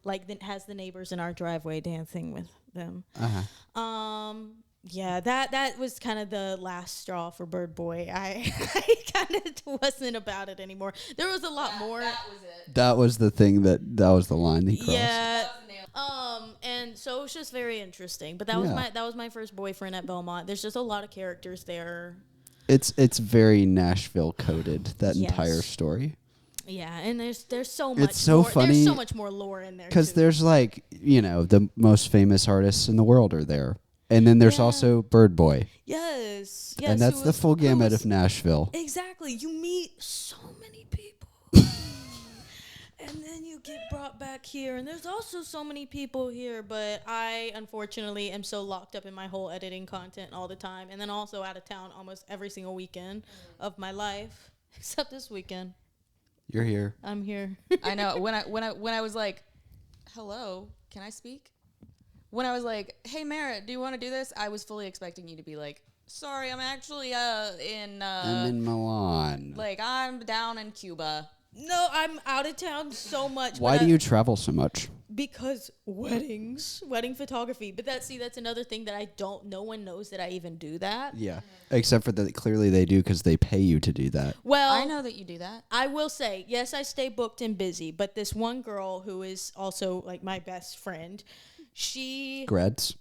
Like has the neighbors in our driveway dancing with them. Yeah, that was kind of the last straw for Bird Boy. I kind of wasn't about it anymore. There was a lot more. That was it. That was the thing that was the line he crossed. Yeah. And so it was just very interesting. But that was my first boyfriend at Belmont. There's just a lot of characters there. It's very Nashville coded, that entire story. Yeah, and there's so much. It's so more, funny. There's so much more lore in there. Because there's like the most famous artists in the world are there. And then there's also Bird Boy. Yes. And that's the full gamut of Nashville. Exactly. You meet so many people. And then you get brought back here. And there's also so many people here. But I, unfortunately, am so locked up in my whole editing content all the time. And then also out of town almost every single weekend of my life. Except this weekend. You're here. I'm here. I know. When I was like, hello, can I speak? When I was like, hey, Merritt, do you want to do this? I was fully expecting you to be like, sorry, I'm actually I'm in Milan. Like, I'm down in Cuba. No, I'm out of town so much. Why do you travel so much? Because wedding photography. But that's another thing that no one knows that I even do that. Yeah. Except for that clearly they do because they pay you to do that. Well, I know that you do that. I will say, yes, I stay booked and busy. But this one girl who is also like my best friend, she... Gretz?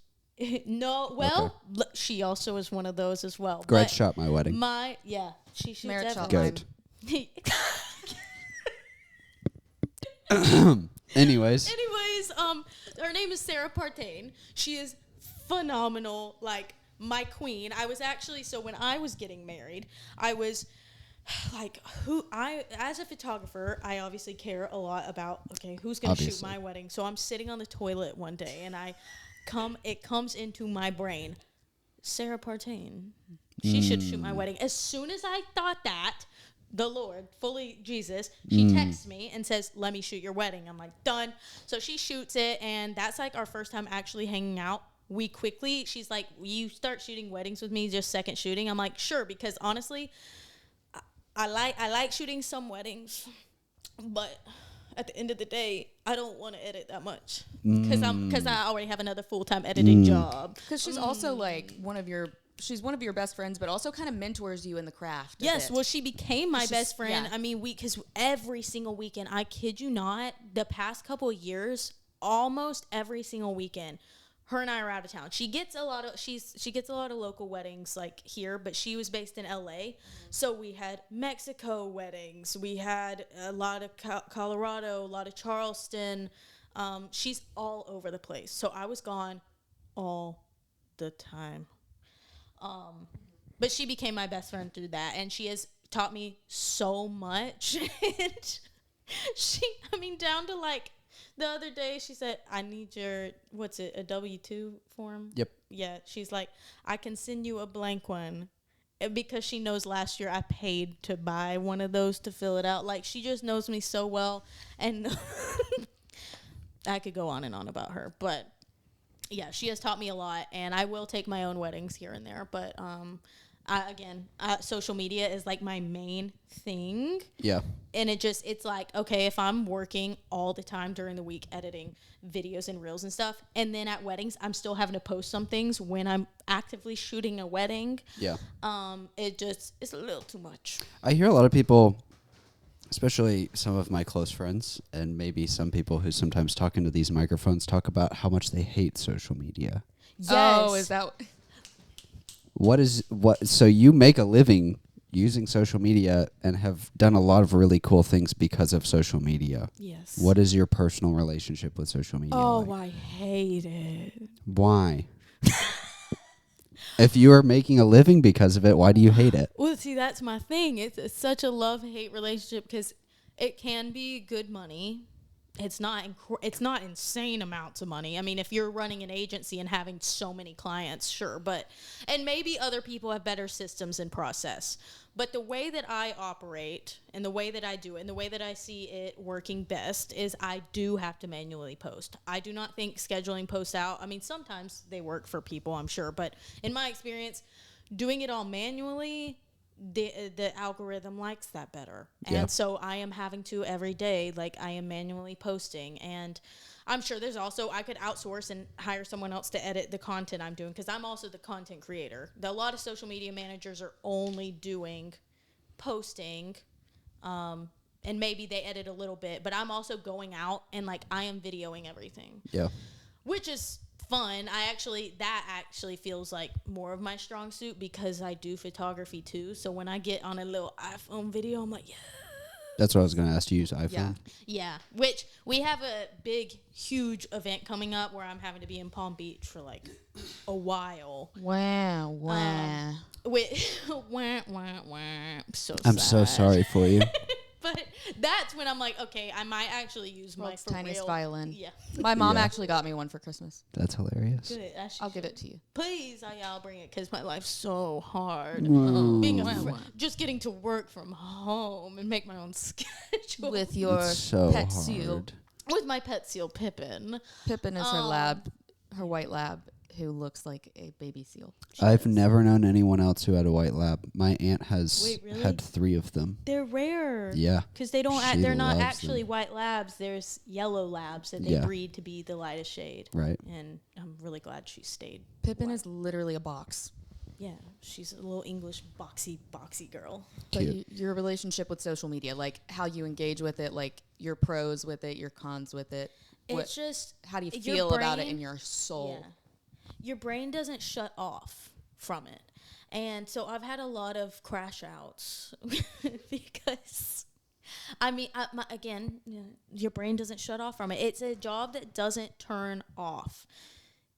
No, well, she also is one of those as well. Gretz shot my wedding. She shoots Merritt shot everyone. Good. Anyways, her name is Sarah Partain. She is phenomenal, like my queen. I was actually, so when I was getting married, I was like as a photographer, I obviously care a lot about, okay, who's going to shoot Obviously. my wedding. So I'm sitting on the toilet one day and it comes into my brain, Sarah Partain, she should shoot my wedding. As soon as I thought that, the Lord, fully Jesus, she texts me and says, let me shoot your wedding. I'm like, done. So she shoots it, and that's like our first time actually hanging out. She's like, will you start shooting weddings with me, just second shooting? I'm like, sure, because honestly, I like shooting some weddings, but at the end of the day, I don't want to edit that much because I already have another full-time editing job. Because she's also like she's one of your best friends, but also kind of mentors you in the craft. Yes, well, she became my It's best just- friend. yeah. I mean, because every single weekend, I kid you not, the past couple of years, almost every single weekend, her and I are out of town. She gets a lot of local weddings like here, but she was based in LA. So we had Mexico weddings. We had a lot of Colorado, a lot of Charleston. She's all over the place. So I was gone all the time. But she became my best friend through that, and she has taught me so much. Down to like the other day, she said, I need your, a W-2 form? Yep. Yeah, she's like, I can send you a blank one. And because she knows last year I paid to buy one of those to fill it out. Like, she just knows me so well, and I could go on and on about her, but yeah, she has taught me a lot, and I will take my own weddings here and there. But social media is like my main thing. Yeah. And it's like, okay, if I'm working all the time during the week editing videos and reels and stuff, and then at weddings, I'm still having to post some things when I'm actively shooting a wedding. Yeah. It's a little too much. I hear a lot of people, especially some of my close friends, and maybe some people who sometimes talk into these microphones, talk about how much they hate social media. Yes. Oh, is that? So you make a living using social media and have done a lot of really cool things because of social media. Yes. What is your personal relationship with social media like? I hate it. Why? If you are making a living because of it, why do you hate it? Well, see, that's my thing. It's such a love-hate relationship because it can be good money. It's not insane amounts of money. I mean, if you're running an agency and having so many clients, sure. And maybe other people have better systems and process. But the way that I operate and the way that I do it and the way that I see it working best is I do have to manually post. I do not think scheduling posts out. I mean, sometimes they work for people, I'm sure. But in my experience, doing it all manually, the algorithm likes that better. Yeah. And so I am having to every day, like I am manually posting. And I'm sure there's also, I could outsource and hire someone else to edit the content I'm doing because I'm also the content creator. A lot of social media managers are only doing posting, and maybe they edit a little bit, but I'm also going out and like I am videoing everything. Yeah. Which is fun. That actually feels like more of my strong suit because I do photography too. So when I get on a little iPhone video, I'm like, yeah. That's what I was going to ask. You use iPhone? Yeah. Yeah, which we have a big, huge event coming up where I'm having to be in Palm Beach for like a while. Wow. With wah, wah, wah. I'm so sad. sorry for you. But that's when I'm like, okay, I might actually use my World's for tiniest real. violin. Yeah, My mom Yeah. actually got me one for Christmas. That's hilarious. good. I'll give it to you. Please, I'll bring it because my life's so hard. Ooh. Being Wow. just getting to work from home and make my own schedule With your It's so pet hard. seal. with my pet seal Pippin. Pippin is her white lab, who looks like a baby seal. I've never known anyone else who had a white lab. My aunt has Wait, really? had 3 of them. They're rare. Yeah. Because they're She not loves actually them. white labs. There's yellow labs that they Yeah. breed to be the lightest shade. Right. And I'm really glad she stayed. Pippin is literally a box. Yeah, she's a little English boxy girl. But Cute. your relationship with social media, like how you engage with it, like your pros with it, your cons with it. It's just How do you your feel about it brain- in your soul? Yeah. Your brain doesn't shut off from it. And so I've had a lot of crash outs because, again, your brain doesn't shut off from it. It's a job that doesn't turn off.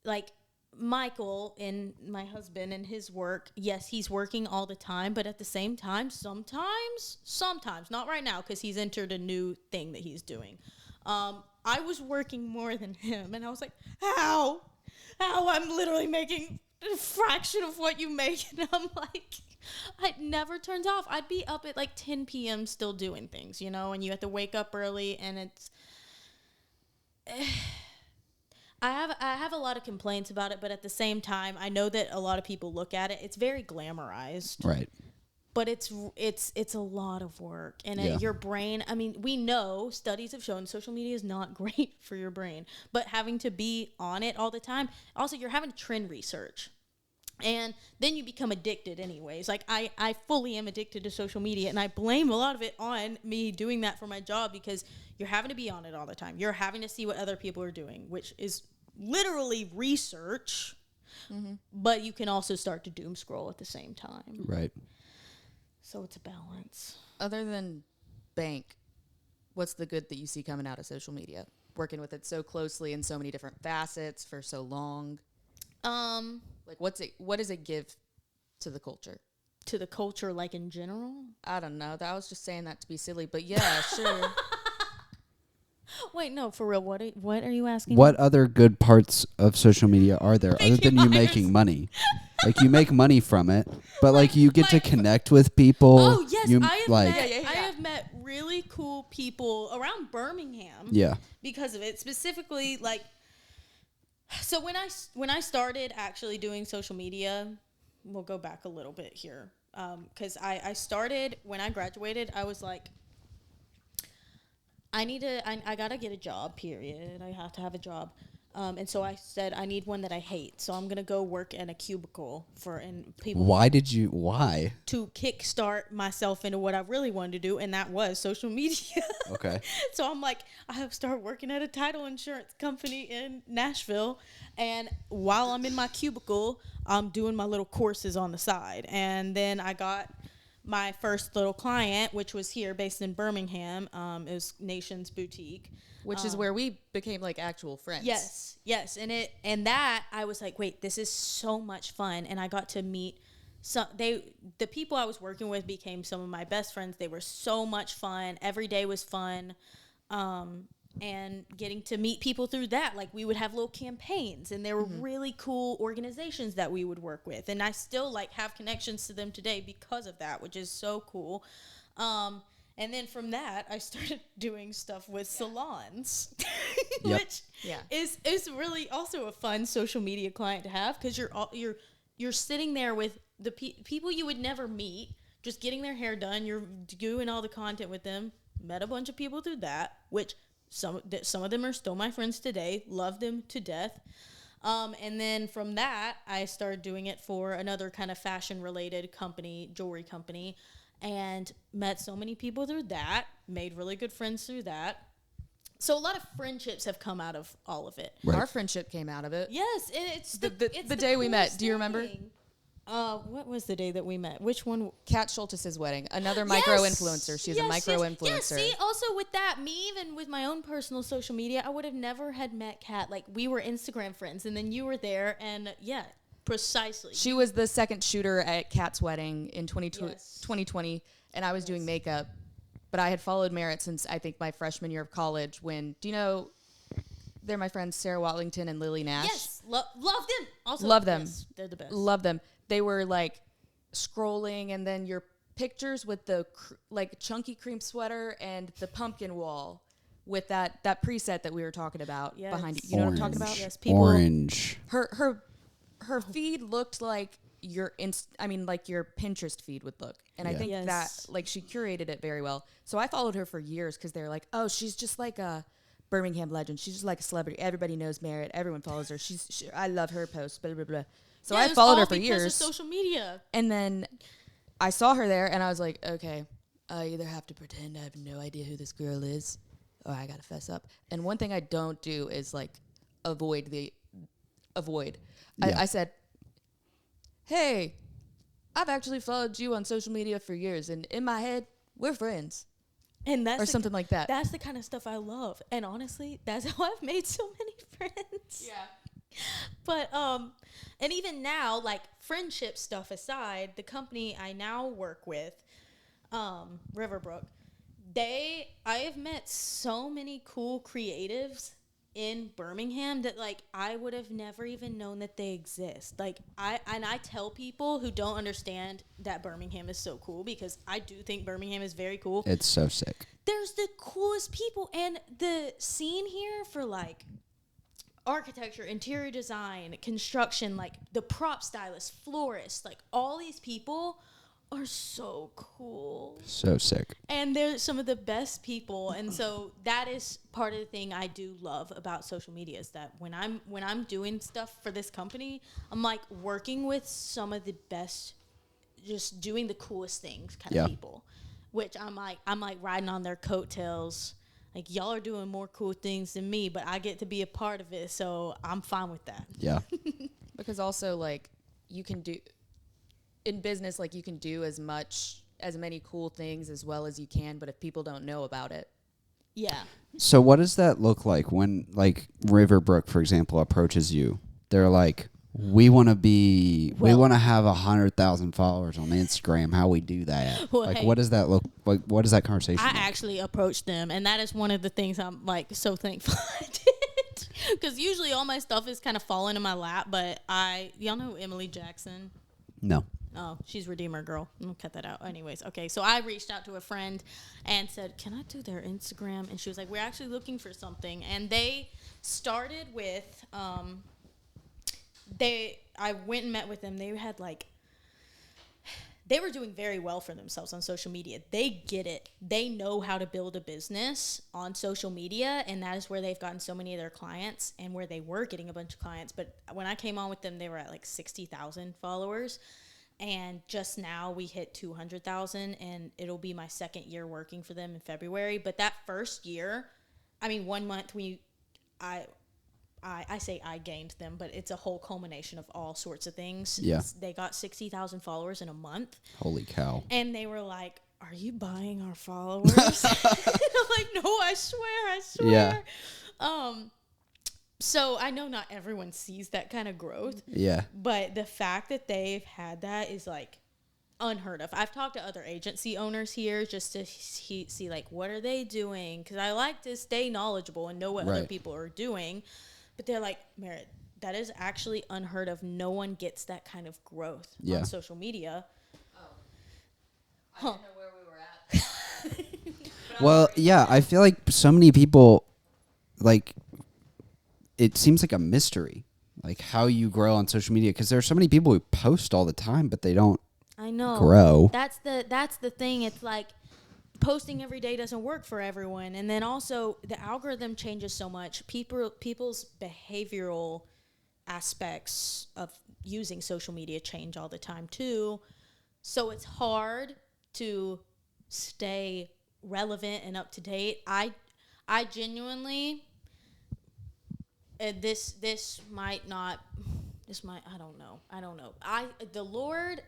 Like, Michael and my husband and his work, yes, he's working all the time, but at the same time, sometimes, not right now because he's entered a new thing that he's doing. I was working more than him, and I was like, how? I'm literally making a fraction of what you make, and I'm like, it never turns off. I'd be up at like 10 p.m. still doing things, you know, and you have to wake up early, and it's... I have a lot of complaints about it, but at the same time, I know that a lot of people look at it. It's very glamorized, Right. but it's a lot of work, and your brain. I mean, we know studies have shown social media is not great for your brain, but having to be on it all the time. Also, you're having to trend research, and then you become addicted anyways. Like I fully am addicted to social media, and I blame a lot of it on me doing that for my job because you're having to be on it all the time. You're having to see what other people are doing, which is literally research, but you can also start to doom scroll at the same time. Right. So it's a balance. Other than bank, what's the good that you see coming out of social media? Working with it so closely in so many different facets for so long. Like what does it give to the culture? To the culture, like in general? I don't know. I was just saying that to be silly, but yeah, sure. Wait, no, for real. What are you asking? What other good parts of social media are there other than you making money? Like you make money from it, but like you get to connect with people. Oh yes, Yeah. I have met really cool people around Birmingham. Yeah. Because of it, specifically like. So when I started actually doing social media, we'll go back a little bit here, because I started when I graduated. I was like, I gotta get a job, period. I have to have a job. And so I said, I need one that I hate. So I'm going to go work in a cubicle and people. Why? To kickstart myself into what I really wanted to do. And that was social media. Okay. So I'm like, I have started working at a title insurance company in Nashville. And while I'm in my cubicle, I'm doing my little courses on the side. And then I got my first little client, which was here based in Birmingham. It was Nation's Boutique. Which is where we became like actual friends. Yes. And that I was like, wait, this is so much fun. And I got to meet the people I was working with became some of my best friends. They were so much fun. Every day was fun. And getting to meet people through that, like we would have little campaigns, and there were really cool organizations that we would work with. And I still like have connections to them today because of that, which is so cool. And then from that, I started doing stuff with salons, which is really also a fun social media client to have, because you're sitting there with the people you would never meet, just getting their hair done. You're doing all the content with them. Met a bunch of people through that, which some of them are still my friends today. Love them to death. And then from that, I started doing it for another kind of fashion-related company, jewelry company. And met so many people through that, made really good friends through that. So a lot of friendships have come out of all of it. Right. Our friendship came out of it. Yes, and it's the day we met. Do you remember? What was the day that we met? Which one? Kat Schultes' wedding. Another micro-influencer. She's a micro-influencer. Yes, see, also with that, me even with my own personal social media, I would have never had met Kat. Like, we were Instagram friends, and then you were there, and yeah. Precisely. She was the second shooter at Kat's wedding in 2020, and I was doing makeup. But I had followed Merritt since, I think, my freshman year of college when, do you know, they're my friends Sarah Watlington and Lily Nash? Yes. Love them. Also, love them. Yes, they're the best. Love them. They were, like, scrolling, and then your pictures with the, chunky cream sweater and the pumpkin wall with that preset that we were talking about behind you. You know what I'm talking about? Yes, people. Orange. Her feed looked like your Pinterest feed would look. And I think that, like, she curated it very well. So I followed her for years because they're like, oh, she's just like a Birmingham legend. She's just like a celebrity. Everybody knows Merritt. Everyone follows her. I love her posts, blah, blah, blah. So I followed her for years. Because of social media. And then I saw her there, and I was like, okay, I either have to pretend I have no idea who this girl is, or I got to fess up. And one thing I don't do is, like, avoid. I said, hey, I've actually followed you on social media for years, and in my head, we're friends. And that's something like that. That's the kind of stuff I love. And honestly, that's how I've made so many friends. Yeah. But and even now, like friendship stuff aside, the company I now work with, Riverbrook, I have met so many cool creatives in Birmingham that like I would have never even known that they exist. Like I tell people who don't understand that Birmingham is so cool, because I do think Birmingham is very cool. It's so sick. There's the coolest people, and the scene here for like architecture, interior design, construction, like the prop stylists, florists, like all these people are so cool. So sick. And they're some of the best people. And so that is part of the thing I do love about social media, is that when I'm doing stuff for this company, I'm like working with some of the best, just doing the coolest things kind of people, which I'm like riding on their coattails. Like, y'all are doing more cool things than me, but I get to be a part of it, so I'm fine with that. Yeah. Because also, like, you can do in business, like, you can do as many cool things as well as you can, but if people don't know about it. Yeah. So what does that look like when, like, Riverbrook, for example, approaches you? They're like, we want to have 100,000 followers on Instagram. How we do that? Well, like, hey, what does that look like? What does that conversation I like? actually approached them, and that is one of the things I'm like so thankful I did, because usually all my stuff is kind of falling in my lap. But y'all know Emily Jackson? No. Oh, she's Redeemer Girl. I'll cut that out. Anyways, okay. So I reached out to a friend and said, "Can I do their Instagram?" And she was like, "We're actually looking for something." And they started with I went and met with them. They had like, they were doing very well for themselves on social media. They get it. They know how to build a business on social media, and that is where they've gotten so many of their clients, and where they were getting a bunch of clients. But when I came on with them, they were at like 60,000 followers, and just now we hit 200,000, and it'll be my second year working for them in February. But that first year, I mean, 1 month I say I gained them, but it's a whole culmination of all sorts of things. Yeah. They got 60,000 followers in a month. Holy cow. And they were like, "Are you buying our followers?" I'm like, "No, I swear. Yeah. So I know not everyone sees that kind of growth. Yeah. But the fact that they've had that is like unheard of. I've talked to other agency owners here just to see like, what are they doing? Because I like to stay knowledgeable and know what other people are doing. But they're like, "Merritt, that is actually unheard of. No one gets that kind of growth on social media." I didn't know where we were at. Well, yeah, I feel like so many people, like, it seems like a mystery, like how you grow on social media, because there are so many people who post all the time, but they don't I know. grow. That's the thing. It's like posting every day doesn't work for everyone, and then also the algorithm changes so much. People's behavioral aspects of using social media change all the time too. So it's hard to stay relevant and up to date. I genuinely this might I don't know. The Lord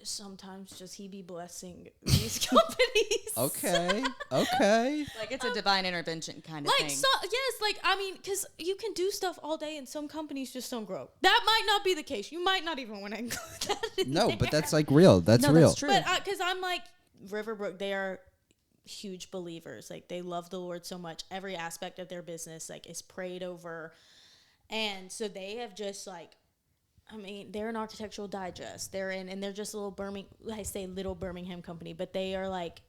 sometimes just he be blessing these companies. Okay. Like, it's a divine intervention kind of Like, thing. so, yes, like, I mean, because you can do stuff all day and some companies just don't grow. That might not be the case. You might not even want to include that in No, there. but that's like real. That's No, real. that's true. But because I'm like, Riverbrook, they are huge believers. Like, they love the Lord so much. Every aspect of their business, like, is prayed over. And so they have just, like, I mean, they're an Architectural Digest. And they're just a little little Birmingham company, but they are like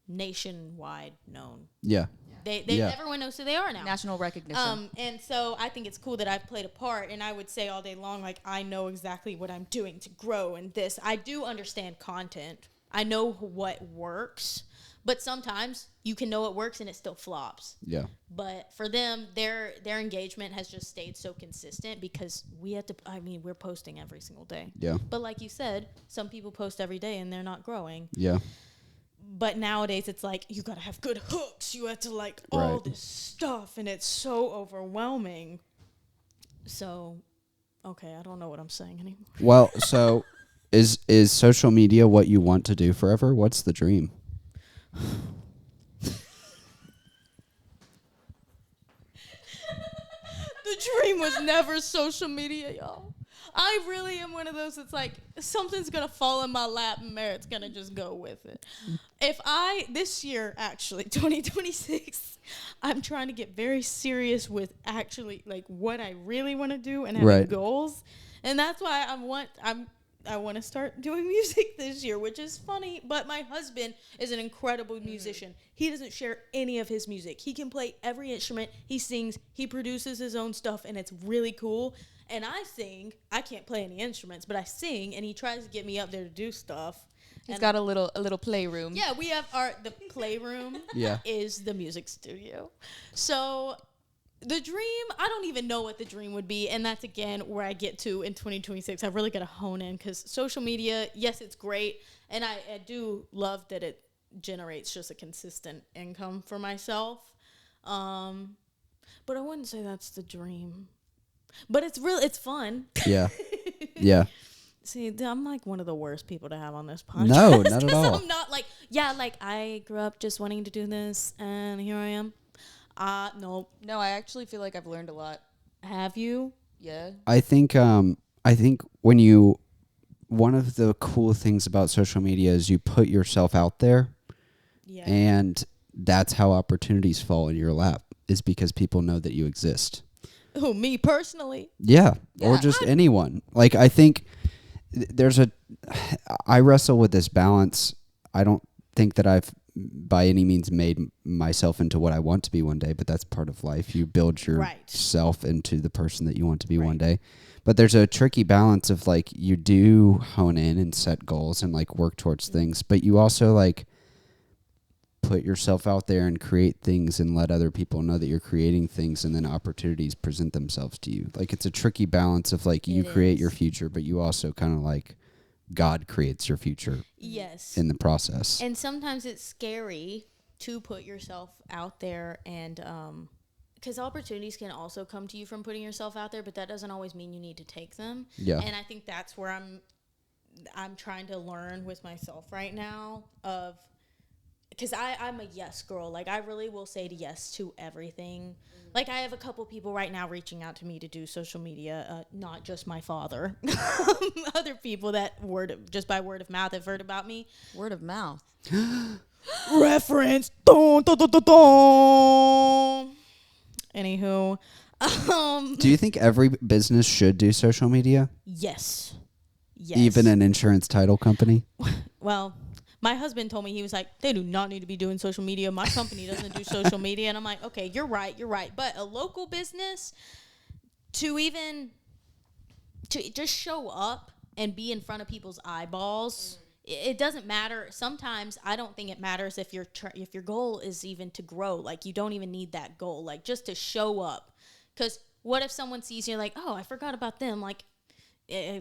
nationwide known. Yeah. Everyone knows who they are now. National recognition. And so I think it's cool that I've played a part, and I would say all day long, like, I know exactly what I'm doing to grow in this. I do understand content. I know what works, but sometimes you can know it works and it still flops. Yeah. But for them, their engagement has just stayed so consistent because we're posting every single day. Yeah. But like you said, some people post every day and they're not growing. Yeah. But nowadays it's like, you got to have good hooks. You have to like all this stuff, and it's so overwhelming. So, okay, I don't know what I'm saying anymore. Well, so is social media what you want to do forever? What's the dream? was never social media, y'all. I really am one of those that's like, something's going to fall in my lap and Merritt's going to just go with it. This year, actually, 2026, I'm trying to get very serious with actually, like, what I really want to do and having goals. And that's why I want to start doing music this year, which is funny. But my husband is an incredible musician. He doesn't share any of his music. He can play every instrument. He sings. He produces his own stuff, and it's really cool. And I sing. I can't play any instruments, but I sing, and he tries to get me up there to do stuff. He's got a little playroom. Yeah, we have the playroom is the music studio. So the dream, I don't even know what the dream would be. And that's, again, where I get to in 2026. I've really got to hone in because social media, yes, it's great. And I do love that it generates just a consistent income for myself. But I wouldn't say that's the dream. But it's fun. Yeah. Yeah. See, I'm like one of the worst people to have on this podcast. No, not at all. I'm not like, I grew up just wanting to do this, and here I am. No. No, I actually feel like I've learned a lot. Have you? Yeah. I think one of the cool things about social media is you put yourself out there. Yeah. And that's how opportunities fall in your lap, is because people know that you exist. Who, me personally? Yeah, or just anyone. Like, I think I wrestle with this balance. I don't think that I've by any means made myself into what I want to be one day, but that's part of life. You build yourself into the person that you want to be one day. But there's a tricky balance of, like, you do hone in and set goals and, like, work towards things, but you also, like, put yourself out there and create things and let other people know that you're creating things, and then opportunities present themselves to you. Like, it's a tricky balance of, like, you create your future, but you also kind of, like, God creates your future. Yes. In the process. And sometimes it's scary to put yourself out there, and because opportunities can also come to you from putting yourself out there, but that doesn't always mean you need to take them. Yeah. And I think that's where I'm trying to learn with myself right now, of because I'm a yes girl. Like, I really will say yes to everything. Like, I have a couple people right now reaching out to me to do social media, not just my father. Other people that just by word of mouth have heard about me. Word of mouth. Reference. Dun, dun, dun, dun, dun. Anywho. Do you think every business should do social media? Yes. Even an insurance title company? Well, my husband told me, he was like, they do not need to be doing social media. My company doesn't do social media. And I'm like, okay, you're right. But a local business, to just show up and be in front of people's eyeballs, it doesn't matter. Sometimes I don't think it matters if your goal is even to grow. Like, you don't even need that goal. Like, just to show up. Because what if someone sees you like, oh, I forgot about them. Like,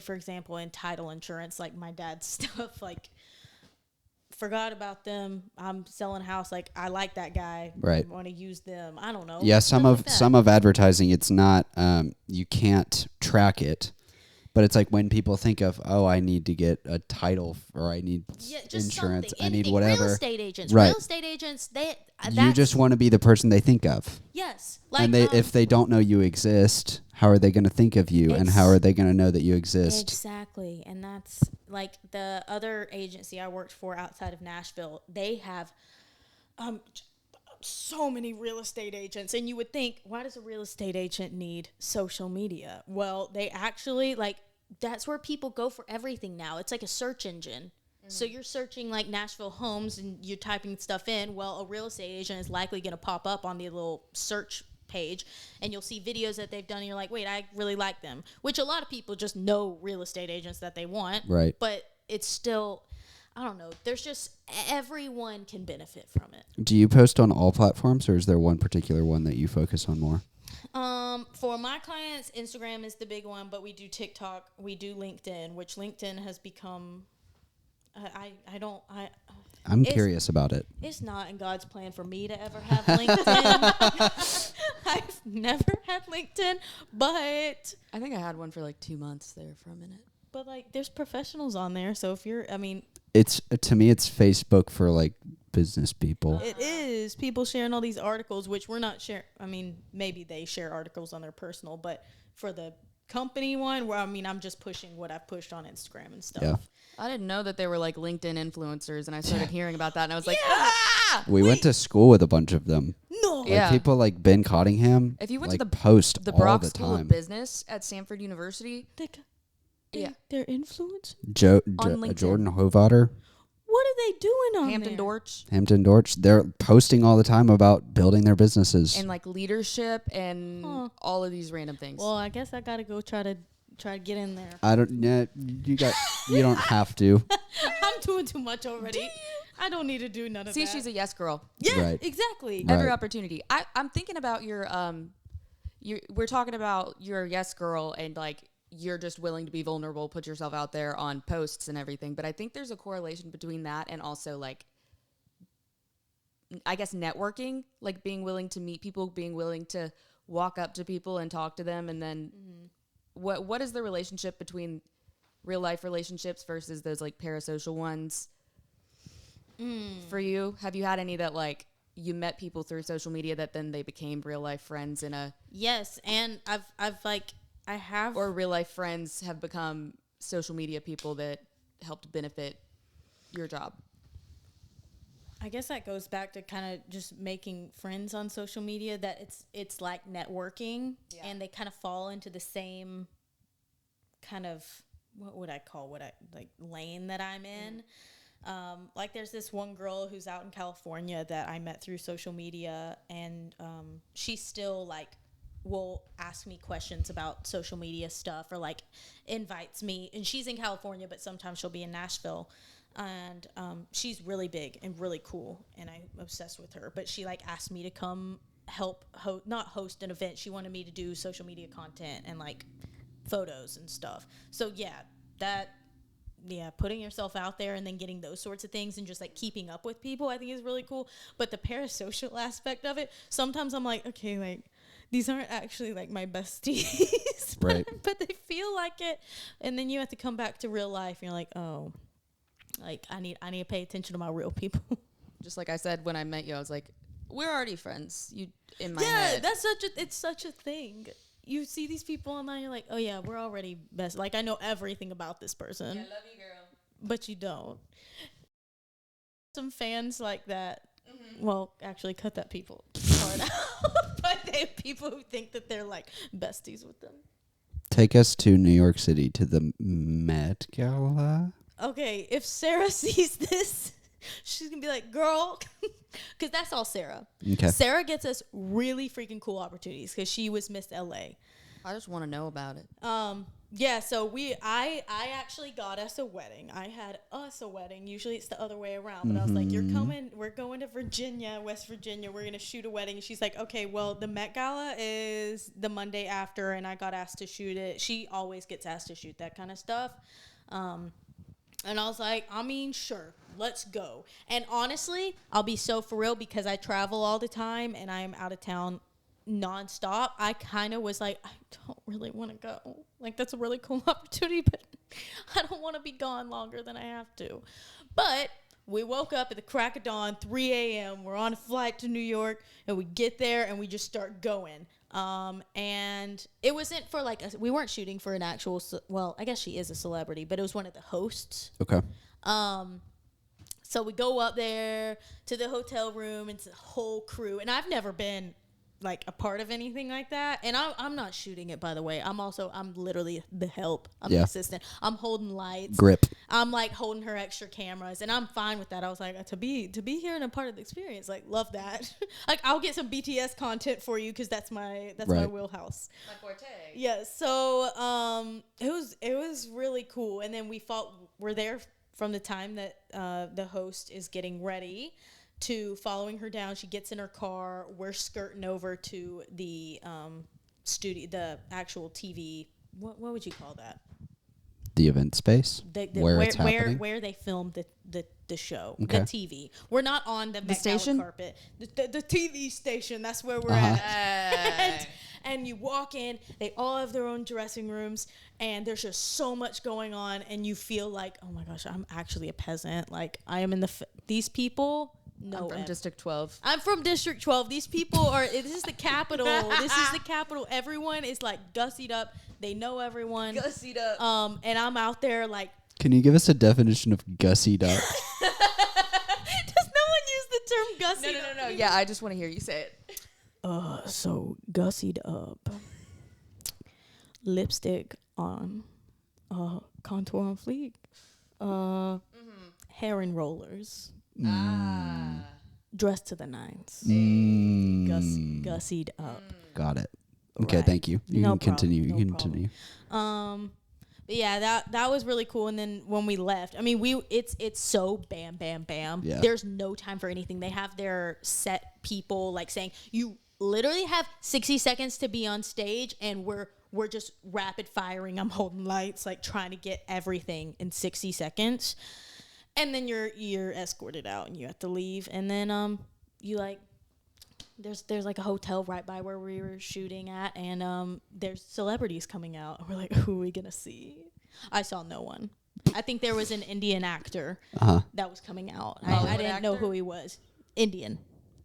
for example, in title insurance, like my dad's stuff, like, forgot about them. I'm selling a house. Like, I like that guy. Right. I want to use them. I don't know. Yeah, some of advertising, it's not, you can't track it, but it's like when people think of, oh, I need to get a title, or I need insurance, I need whatever. Real estate agents. Right. Real estate agents, you just want to be the person they think of. Yes. Like, and if they don't know you exist, how are they going to think of you, and how are they going to know that you exist? Exactly. And that's like the other agency I worked for outside of Nashville. They have so many real estate agents, and you would think, why does a real estate agent need social media? Well, they actually, like, that's where people go for everything now. It's like a search engine. So you're searching, like, Nashville homes, and you're typing stuff in. Well, a real estate agent is likely going to pop up on the little search page, and you'll see videos that they've done, and you're like, wait, I really like them. Which a lot of people just know real estate agents that they want. Right. But it's still, I don't know. There's just, everyone can benefit from it. Do you post on all platforms, or is there one particular one that you focus on more? For my clients, Instagram is the big one, but we do TikTok, we do LinkedIn, which LinkedIn has become, I'm curious about it. It's not in God's plan for me to ever have LinkedIn. I've never had LinkedIn, but I think I had one for like 2 months there for a minute. But, like, there's professionals on there, so if you're, it's, to me, it's Facebook for, like, business people. It is. People sharing all these articles, which we're not sharing. Maybe they share articles on their personal, but for the company one, where I mean I'm just pushing what I've pushed on Instagram and stuff. Yeah. I didn't know that they were like LinkedIn influencers, and I started hearing about that, and I was like, Yeah. ah! We went to school with a bunch of them. No. Like Yeah. people like Ben Cottingham. If you went like to post the all Brock the School time. of Business at Stanford University, yeah. They're influencers. On LinkedIn. Jordan Hovater, What are they doing on Hampton there? Dorch, Hampton Dorch, they're posting all the time about building their businesses. and like leadership and all of these random things. Well, I guess I gotta go try to get in there. I don't. Yeah, you don't have to. I'm doing too much already. I don't need to do none of See, that. she's a yes girl. Yeah, Right. exactly. Right. Every opportunity. I'm thinking about your we're talking about your yes girl, and like you're just willing to be vulnerable, put yourself out there on posts and everything. But I think there's a correlation between that and also like, I guess, networking, like being willing to meet people, being willing to walk up to people and talk to them. And then what is the relationship between real life relationships versus those like parasocial ones for you? Have you had any that like you met people through social media that then they became real life friends Yes, and I have or real life friends have become social media people that helped benefit your job? I guess that goes back to kind of just making friends on social media, that it's like networking, and they kind of fall into the same kind of, what would I call lane that I'm in. Like there's this one girl who's out in California that I met through social media, and she still like will ask me questions about social media stuff, or like invites me, and she's in California, but sometimes she'll be in Nashville. And she's really big and really cool, and I'm obsessed with her. But she like asked me to come help not host an event. She wanted me to do social media content and like photos and stuff. So putting yourself out there and then getting those sorts of things and just like keeping up with people, I think is really cool. But the parasocial aspect of it, sometimes I'm like, okay, like these aren't actually like my besties, Right. but they feel like it. And then you have to come back to real life, and you're like, oh, like I need to pay attention to my real people. Just like I said when I met you, I was like, we're already friends. You in my Yeah, head. it's such a thing. You see these people online, you're like, oh yeah, we're already best. Like I know everything about this person. I love you, girl. But you don't. Some fans like that. Well, actually, cut that people part out. But they have people who think that they're like besties with them. Take us to New York City to the Met Gala. Okay, if Sarah sees this, she's gonna be like, girl, because that's all Sarah. Okay. Sarah gets us really freaking cool opportunities because she was Miss LA. I just want to know about it. Yeah, so I actually got us a wedding. I had us a wedding. Usually it's the other way around, but I was like, you're coming, we're going to Virginia, West Virginia. We're going to shoot a wedding. And she's like, okay, well, the Met Gala is the Monday after, and I got asked to shoot it. She always gets asked to shoot that kind of stuff. And I was like, I mean, sure, let's go. And honestly, I'll be so for real, because I travel all the time and I'm out of town nonstop. I kind of was like, I don't really want to go. Like, that's a really cool opportunity, but I don't want to be gone longer than I have to. But we woke up at the crack of dawn, 3 a.m. We're on a flight to New York, and we get there and we just start going. And it wasn't for like, we weren't shooting for an actual, well, I guess she is a celebrity, but it was one of the hosts. Okay. So we go up there to the hotel room, and it's a whole crew. And I've never been like a part of anything like that. And I'm not shooting it, by the way. I'm literally the help. I'm the assistant. I'm holding lights. Grip. I'm like holding her extra cameras, and I'm fine with that. I was like, to be here and a part of the experience, like, love that. Like, I'll get some BTS content for you, because that's my wheelhouse. My forte. Yeah. So it was really cool. And then we're there from the time that the host is getting ready to following her down. She gets in her car. We're skirting over to the studio, the actual TV. What would you call that? The event space. Where it's happening. Where they filmed the show, Okay. the TV. We're not on the Met Gala station? carpet. The TV station. That's where we're at. And you walk in. They all have their own dressing rooms, and there's just so much going on, and you feel like, oh my gosh, I'm actually a peasant. Like, I am in these people. No, I'm from District 12. I'm from District 12. These people are. This is the capital. This is the capital. Everyone is like gussied up. They know everyone. Gussied up. And I'm out there like. Can you give us a definition of gussied up? Does no one use the term gussied up? No. Yeah, I just want to hear you say it. So gussied up. Lipstick on. Contour on fleek. Hair and rollers. Dressed to the nines. Gussied up. Got it. Okay, Right. thank you. You No can continue. problem, You no can continue. But yeah, that was really cool. And then when we left, I mean, it's so bam, bam, bam. Yeah. There's no time for anything. They have their set people like saying you literally have 60 seconds to be on stage, and we're just rapid firing. I'm holding lights, like trying to get everything in 60 seconds. And then you're escorted out and you have to leave. And then you like there's like a hotel right by where we were shooting at, and there's celebrities coming out. We're like, who are we gonna see? I saw no one. I think there was an Indian actor that was coming out. I didn't know who he was. Indian.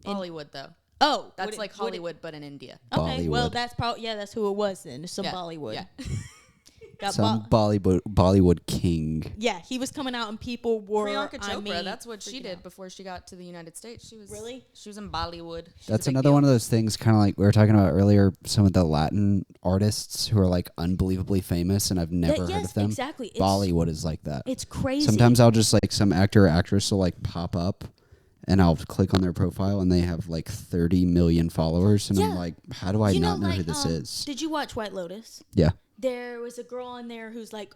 Bollywood, though. Oh, That's like Hollywood, but in India. Okay, well Bollywood. that's probably that's who it was then. Some Bollywood. Yeah. Got Some Bollywood king. yeah, he was coming out and people were. Priyanka Chopra, I mean, that's what she freaking did out. before she got to the United States. She was Really? in Bollywood. She's That's a big another deal. one of those things, kind of like we were talking about earlier. Some of the Latin artists who are like unbelievably famous, and I've never heard yes, of them. exactly. Bollywood is like that. It's crazy. Sometimes I'll just like some actor or actress will like pop up, and I'll click on their profile, and they have like 30 million followers, and I'm Yeah. like, how do I You not know who like, this is? Did you watch White Lotus? Yeah. There was a girl on there who's like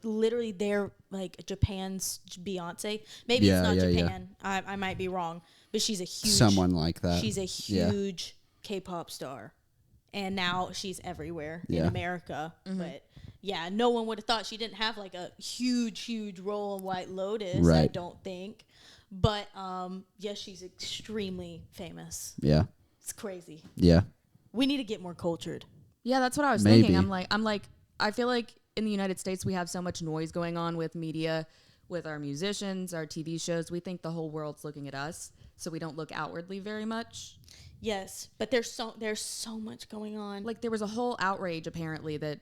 literally they're like Japan's Beyonce. Maybe Yeah, it's not yeah, yeah. Japan. I might be wrong, but she's a huge Someone like that. She's a Yeah. huge K-pop star, and now she's everywhere in Yeah. America. But yeah, no one would have thought she didn't have like a huge role in White Lotus. I Right. don't think. But yes, she's extremely famous. Yeah. It's crazy. Yeah. We need to get more cultured. Yeah, that's what I was Maybe. thinking. I'm like, I feel like in the United States we have so much noise going on with media, with our musicians, our TV shows. We think the whole world's looking at us, so we don't look outwardly very much. Yes, but there's so much going on. Like there was a whole outrage apparently that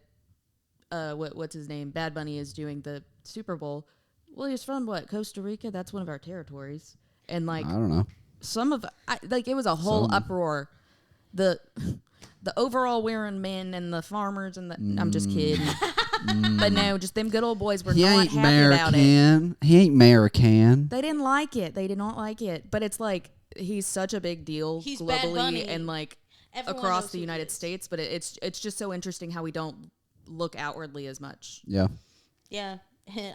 what's his name? Bad Bunny is doing the Super Bowl. Well, he's from what? Costa Rica? That's one of our territories. And like I don't know. it was a whole Some. uproar. The overall wearing men and the farmers and I'm just kidding. But no, just them good old boys were He not ain't happy about it. American. He ain't American. They didn't like it. They did not like it. But it's like he's such a big deal He's Bad Bunny. globally and like Everyone across knows the who he United is. States. But it's just so interesting how we don't look outwardly as much. Yeah. Yeah,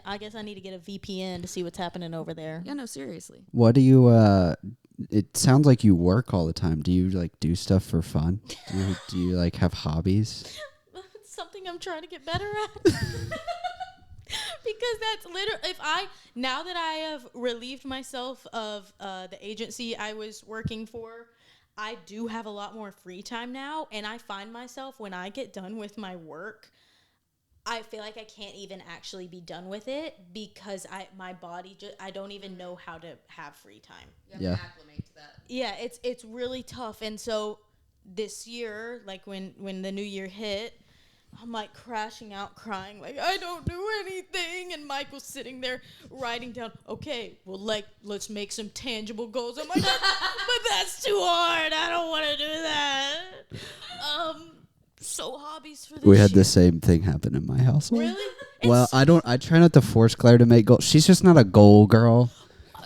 I guess I need to get a VPN to see what's happening over there. Yeah, no, seriously. What do you it sounds like you work all the time. Do you like do stuff for fun? Do you like have hobbies? It's something I'm trying to get better at. Because that's literally now that I have relieved myself of the agency I was working for, I do have a lot more free time now, and I find myself when I get done with my work, I feel like I can't even actually be done with it because my body I don't even know how to have free time. You have Yeah. to acclimate to that. Yeah, it's really tough. And so this year, like when the new year hit, I'm like crashing out crying, like I don't do anything. And Michael's sitting there writing down, okay, well, like let's make some tangible goals. I'm like, but that's too hard. I don't want to do that. So hobbies for this We had year. the same thing happen in my household. Really? Well, I try not to force Claire to make goals. She's just not a goal girl.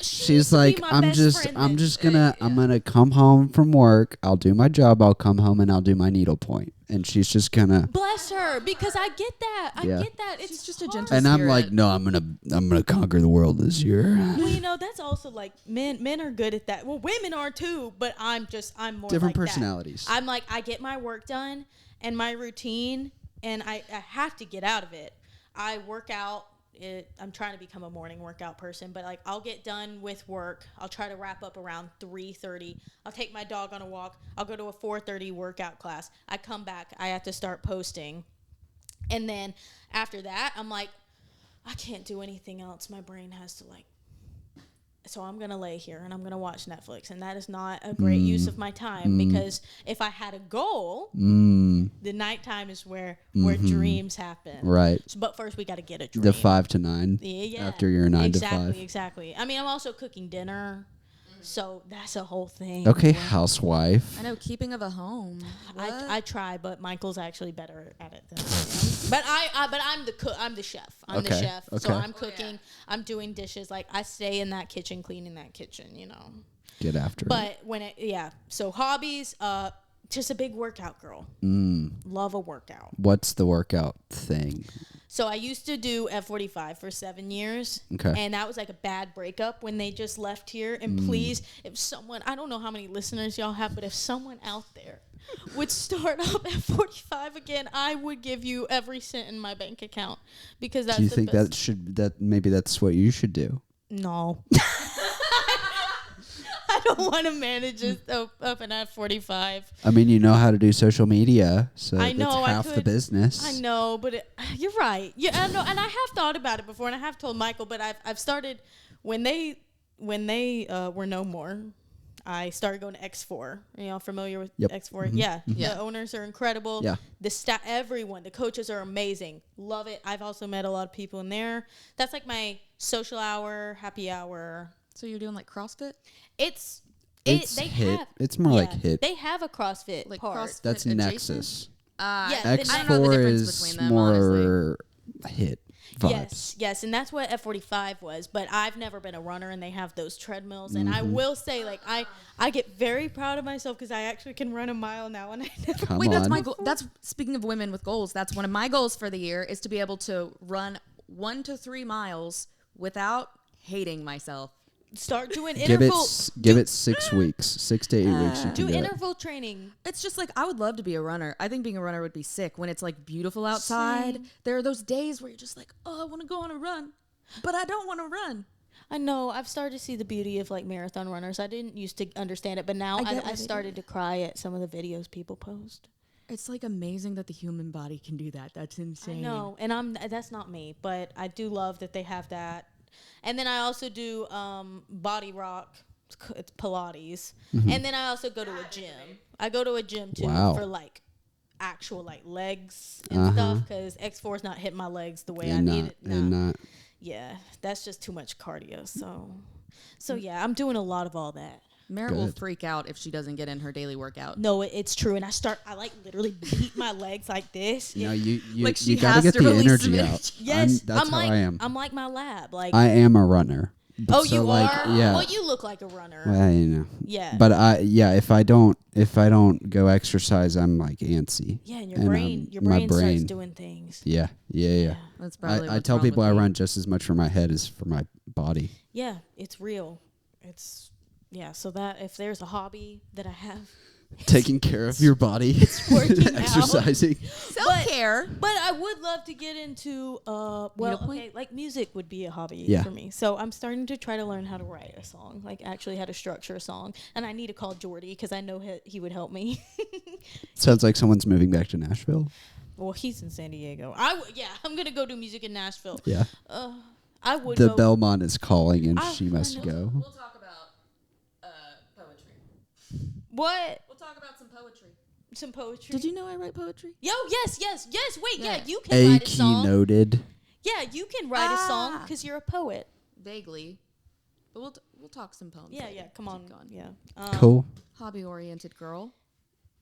She's like, I'm just gonna come home from work. I'll do my job. I'll come home and I'll do my needlepoint. And she's just gonna. Bless her, because I get that. I Yeah. get that. It's She's just a hard. gentle And I'm spirit. like, no, I'm gonna conquer the world this year. Well, you know, that's also like men are good at that. Well, women are too, but I'm more Different like personalities. That. I'm like, I get my work done and my routine, and I have to get out of it. I work out. I'm trying to become a morning workout person, but like I'll get done with work. I'll try to wrap up around 3:30. I'll take my dog on a walk. I'll go to a 4:30 workout class. I come back. I have to start posting. And then after that, I'm like, I can't do anything else. My brain has to like so I'm going to lay here and I'm going to watch Netflix. And that is not a great use of my time because if I had a goal, the nighttime is where dreams happen. Right. So, but first we got to get a dream. The 5 to 9 Yeah. after your 9 to 5. Exactly. I mean, I'm also cooking dinner. So that's a whole thing. Okay, housewife. I know, keeping of a home. I try, but Michael's actually better at it than I am. But I'm the cook. I'm the chef. I'm the chef. So I'm cooking. I'm doing dishes. Like I stay in that kitchen, cleaning that kitchen. You know. Get after it. But so hobbies. Just a big workout girl. Love a workout. What's the workout thing? So I used to do F45 for 7 years. Okay. And that was like a bad breakup when they just left here. And please, if someone, I don't know how many listeners y'all have, but if someone out there would start up F45 again, I would give you every cent in my bank account because that's Do you the think best. that maybe that's what you should do? No. I don't want to manage it up an F45. I mean, you know how to do social media, so I know, that's half the business. I know, but you're right. Yeah, I know, and I have thought about it before, and I have told Michael, but I've started when they were no more. I started going to X4. Are y'all familiar with X4? Mm-hmm. Yeah. Mm-hmm. The owners are incredible. Yeah. The staff, everyone, the coaches are amazing. Love it. I've also met a lot of people in there. That's like my social hour, happy hour. So you're doing like CrossFit? It's HIIT. It's more like HIIT. They have a CrossFit Like part. CrossFit That's adjacent? Nexus. Yeah, I don't know the X4 difference is between them, more HIIT vibes. Yes, and that's what F45 was. But I've never been a runner, and they have those treadmills. And I will say, like, I get very proud of myself because I actually can run a mile now, and I never. Come Wait, on. that's my goal. That's speaking of women with goals. That's one of my goals for the year is to be able to run 1 to 3 miles without hating myself. Start doing Give interval. Give it 6 weeks, 6 to 8 weeks. You Do can do interval training. It's just like I would love to be a runner. I think being a runner would be sick when it's like beautiful outside. Same. There are those days where you're just like, oh, I want to go on a run, but I don't want to run. I know. I've started to see the beauty of like marathon runners. I didn't used to understand it, but now I get why I they do started to cry at some of the videos people post. It's like amazing that the human body can do that. That's insane. I know, and that's not me, but I do love that they have that. And then I also do body rock. It's Pilates. And then I also go to a gym. I go to a gym too for like actual like legs and stuff because X4 is not hitting my legs the way I need it. Not. Yeah, that's just too much cardio. So yeah, I'm doing a lot of all that. Merritt will freak out if she doesn't get in her daily workout. No, it's true. And I like literally beat my legs like this. You know, you Like she gotta has get to the release energy some out. Yes, That's I'm how like, I am. I'm like my lab. Like I am a runner. But oh, so you like, are. Yeah. Well, you look like a runner. Well, you know. Yeah. But if I don't go exercise, I'm like antsy. Yeah, and your my brain starts doing things. Yeah. That's probably I tell people I run just as much for my head as for my body. Yeah, it's real. So that if there's a hobby that I have, Taking care of your body, working out. exercising. Self-care. But I would love to get into like music would be a hobby for me. So I'm starting to try to learn how to write a song, like actually how to structure a song. And I need to call Jordy because I know he would help me. Sounds like someone's moving back to Nashville. Well, he's in San Diego. I'm gonna go do music in Nashville. Yeah. I would. The go. Belmont is calling, and she must go. We'll talk about poetry. What? We'll talk about some poetry. Some poetry. Did you know I write poetry? Yo, yes. Wait, yeah, Yeah. you can write a key song. noted. Yeah, you can write a song because you're a poet. Vaguely. But we'll talk some poems. Yeah, later. come on. Keep going. Yeah. Cool. Hobby-oriented girl.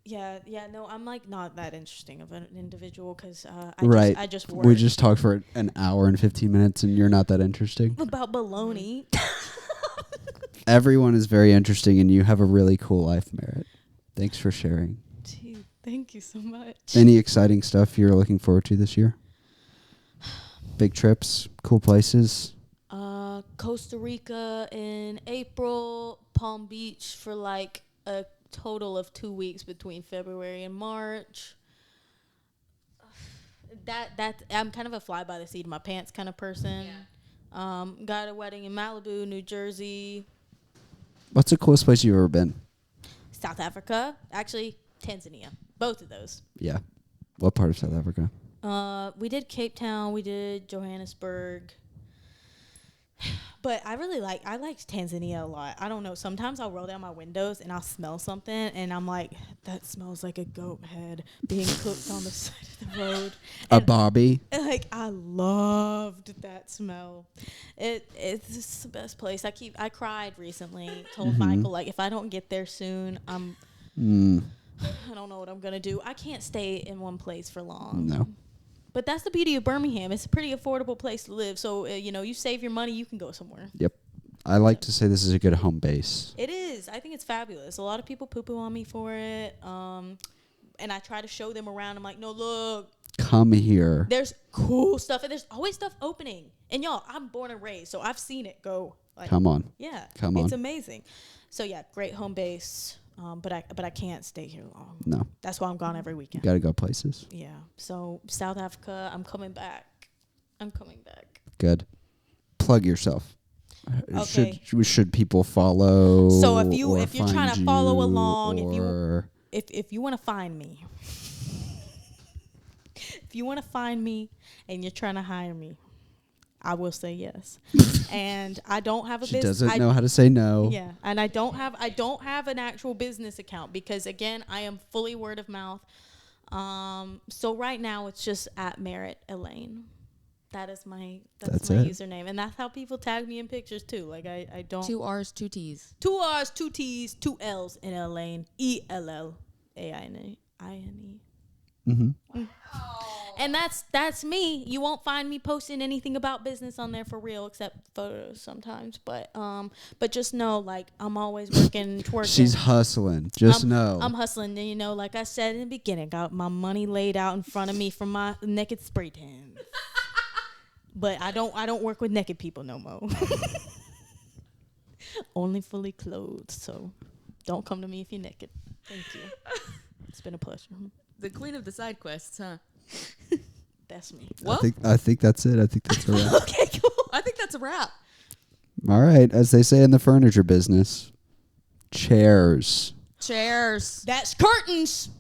Yeah. No, I'm like not that interesting of an individual because I just work. We just talked for an hour and 15 minutes, and you're not that interesting. About baloney. Everyone is very interesting, and you have a really cool life, Merritt. Thanks for sharing. Dude, thank you so much. Any exciting stuff you're looking forward to this year? Big trips, cool places. Costa Rica in April, Palm Beach for like a total of 2 weeks between February and March. That I'm kind of a fly by the seat of my pants kind of person. Yeah. Got a wedding in Malibu, New Jersey. What's the coolest place you've ever been? South Africa, actually Tanzania, both of those. Yeah. What part of South Africa? We did Cape Town, we did Johannesburg. But I like Tanzania a lot. I don't know. Sometimes I'll roll down my windows and I'll smell something and I'm like, that smells like a goat head being cooked on the side of the road. A And Bobby. like I loved that smell. It's the best place. I cried recently. Told Michael like if I don't get there soon, I don't know what I'm gonna do. I can't stay in one place for long. No. But that's the beauty of Birmingham. It's a pretty affordable place to live. So you save your money, you can go somewhere. Yep. I like to say this is a good home base. It is. I think it's fabulous. A lot of people poo-poo on me for it. And I try to show them around. I'm like, no, look. Come here. There's cool stuff. And there's always stuff opening. And y'all, I'm born and raised. So I've seen it go. Like, Come on. Yeah. Come on. It's amazing. So, yeah, great home base. But I can't stay here long. No. That's why I'm gone every weekend. Got to go places. Yeah. So, South Africa, I'm coming back. Good. Plug yourself. Okay. Should people follow? So if you're find trying to follow along, or if you want to find me, and you're trying to hire me, I will say yes. And I don't have a she business. doesn't know how to say no. Yeah, and I don't have an actual business account because again, I am fully word of mouth. So right now it's just at Merritt Belling. That's my username, and that's how people tag me in pictures too. Like I don't 2 R's, 2 T's. 2 R's, 2 T's, 2 L's in Elaine. ELLAINE. Mm-hmm. And that's me. You won't find me posting anything about business on there for real, except photos sometimes. But just know, like I'm always working towards. She's hustling. Just know. I'm hustling. And like I said in the beginning, got my money laid out in front of me from my naked spray tan. But I don't work with naked people no more. Only fully clothed. So don't come to me if you're naked. Thank you. It's been a pleasure. The queen of the side quests, huh? That's me. Well, I think that's it. I think that's a wrap. Okay, cool. I think that's a wrap. All right. As they say in the furniture business, chairs. Cheers. That's curtains.